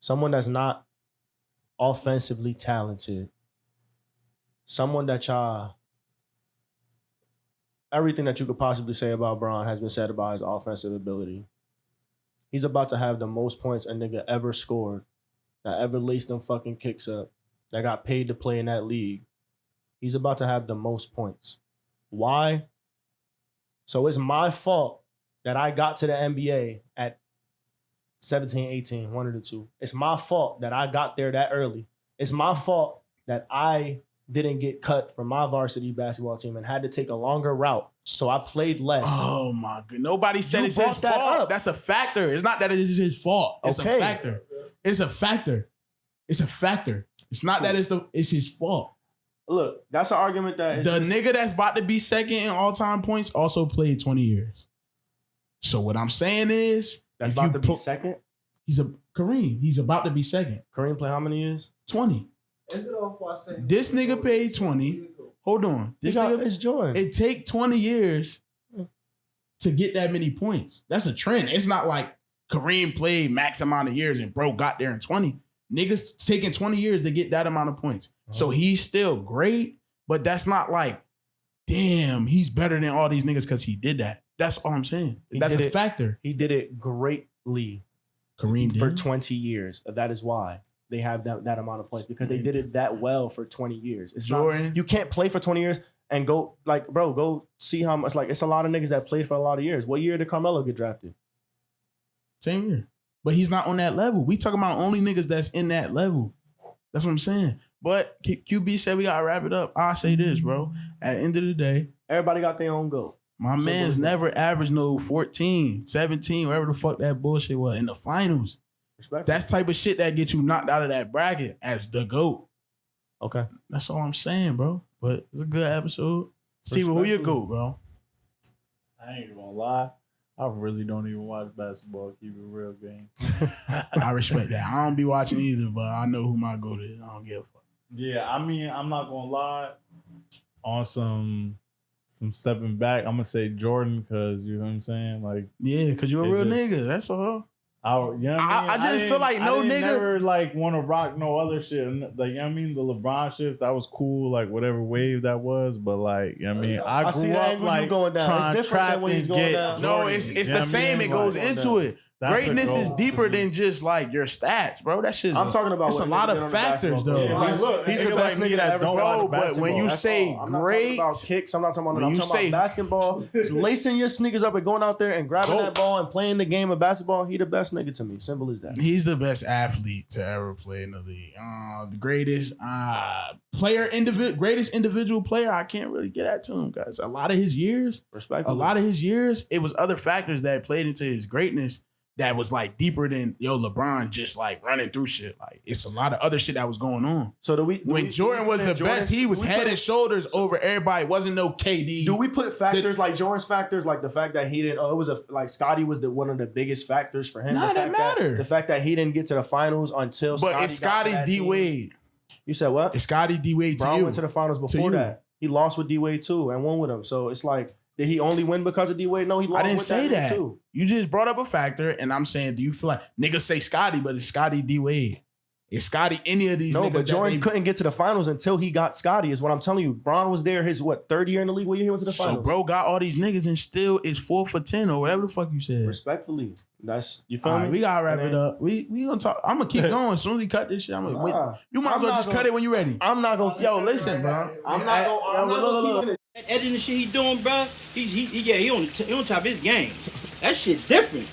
S2: Someone that's not offensively talented. Someone that everything that you could possibly say about Bron has been said about his offensive ability. He's about to have the most points a nigga ever scored, that ever laced them fucking kicks up, that got paid to play in that league. He's about to have the most points. Why? So it's my fault that I got to the NBA at 17, 18, one of the two. It's my fault that I got there that early. It's my fault that I didn't get cut from my varsity basketball team and had to take a longer route. So I played less.
S1: Oh my god. Nobody said
S2: You
S1: it's his
S2: brought that
S1: fault.
S2: up.
S1: That's a factor. It's not that it's his fault. It's
S2: Okay.
S1: a factor. It's a factor. It's a factor. It's not that it's his fault.
S2: Look, that's an argument that is
S1: The
S2: just-
S1: nigga that's about to be second in all-time points also played 20 years. So what I'm saying is,
S2: that's
S1: if
S2: about
S1: you
S2: to be
S1: put-
S2: second.
S1: he's Kareem. He's about to be second.
S2: Kareem played how many years?
S1: 20. This nigga paid 20. Hold on. This nigga,
S2: It's Jordan.
S1: it take 20 years to get that many points. That's a trend. It's not like Kareem played max amount of years and bro got there in 20. Niggas taking 20 years to get that amount of points. So he's still great, but that's not like, damn, he's better than all these niggas because he did that. That's all I'm saying.
S2: He
S1: That's
S2: did
S1: a
S2: it.
S1: factor.
S2: He did it greatly
S1: Kareem
S2: for
S1: did.
S2: 20 years. That is why they have that amount of points, because they did it that well for 20 years. It's
S1: Jordan.
S2: not, you can't play for 20 years and go, like, bro, go see how much, like, it's a lot of niggas that played for a lot of years. What year did Carmelo get drafted?
S1: Same year. But he's not on that level. We talking about only niggas that's in that level. That's what I'm saying. But QB said we gotta wrap it up. I'll say this, bro. At the end of the day,
S2: Everybody got their own goal.
S1: my
S2: Simple
S1: man's
S2: as that.
S1: never averaged no 14, 17, whatever the fuck that bullshit was in the finals.
S2: Respect.
S1: That's type of shit that gets you knocked out of that bracket as the GOAT.
S2: okay.
S1: That's all I'm saying, bro. But it's a good episode. Steven, who you GOAT, bro?
S3: I ain't gonna lie. I really don't even watch basketball. Keep it real, game.
S1: I respect that. I don't be watching either, but I know who my GOAT is. I don't give a fuck.
S3: Yeah, I mean, I'm not gonna lie. On some stepping back, I'm gonna say Jordan because you know what I'm saying. Like,
S1: Yeah, because you're a
S3: It
S1: real
S3: just-
S1: nigga. That's all.
S3: you know what I mean?
S1: I just
S3: didn't-
S1: feel like no
S3: I didn't
S1: nigga-
S3: never like want to rock no other shit. Like, you know what I mean? The LeBron shits, that was cool. Like whatever wave that was, but like, you know what I mean? I
S2: see
S3: grew
S2: the
S3: up
S2: angle you
S3: like
S2: going down. It's
S3: trying
S2: different
S3: trap
S2: than when he's
S3: and
S2: going
S3: get
S2: down.
S1: No,
S3: Jordans,
S1: it's
S3: you
S1: the
S3: know what I
S1: same.
S3: mean?
S1: It goes
S3: Like,
S1: into it.
S3: that's a
S1: Greatness is
S3: goal
S1: deeper
S3: to me.
S1: than just like your stats, bro. That shit's
S2: I'm talking about
S1: it's a
S2: what
S1: lot
S2: nigga
S1: of
S2: did on the
S1: factors,
S2: basketball
S1: though.
S2: court.
S3: Yeah,
S2: He's
S3: look,
S2: the
S3: it's
S2: best
S3: like
S2: nigga that ever
S3: don't
S2: played.
S3: watch
S1: Bro, but when
S3: basketball.
S1: you
S2: That's
S1: say
S2: all. I'm not
S1: great,
S2: talking about kicks. I'm not talking about.
S1: When
S2: I'm
S1: you
S2: talking
S1: say-
S2: about basketball. Lacing your sneakers up and going out there and grabbing
S3: Go.
S2: that ball and playing the game of basketball. He the best nigga to me. Simple as that.
S1: he's the best athlete to ever play in the league. The greatest greatest individual player. I can't really get at to him, guys. A lot of his years,
S2: Respect.
S1: it was other factors that played into his greatness that was like deeper than LeBron just like running through shit. Like it's a lot of other shit that was going on.
S2: So
S1: When Jordan was the best, he was head and shoulders over everybody. It wasn't no KD.
S2: Do we put factors like Jordan's factors, like the fact that he didn't? Oh, it was like Scotty was one of the biggest factors for him.
S1: Nah, that matter.
S2: The fact that he didn't get to the finals until.
S1: But it's Scotty D Wade.
S2: You said what?
S1: It's Scotty D Wade to
S2: Bron
S1: you.
S2: went to the finals before
S1: you.
S2: that. He lost with D Wade too and won with him. So it's like, did he only win because of D Wade? No, he lost.
S1: I didn't
S2: with
S1: say
S2: that
S1: that.
S2: too.
S1: You just brought up a factor, and I'm saying, do you feel like niggas say Scotty, but it's Scotty D Wade? It's Scotty any of these
S2: No,
S1: niggas?
S2: but Jordan couldn't get to the finals until he got Scotty, is what I'm telling you. Bron was there his, third year in the league? What year he went to the
S1: So
S2: finals?
S1: bro got all these niggas and still is 4 for 10 or whatever the fuck you said.
S2: Respectfully. That's, you feel
S1: All
S2: me?
S1: right, we gotta wrap
S2: And
S1: it
S2: then-
S1: up. We gonna talk. I'm gonna keep going. As soon as we cut this shit, I'm gonna wait.
S2: Nah.
S1: You might as
S2: I'm
S1: well
S2: not
S1: just
S2: gonna-
S1: cut it when you ready.
S2: I'm not going to.
S1: Yo, listen, bro.
S2: I'm not going to keep it.
S7: That editing shit he doing, bro. He on top of his game. That shit different.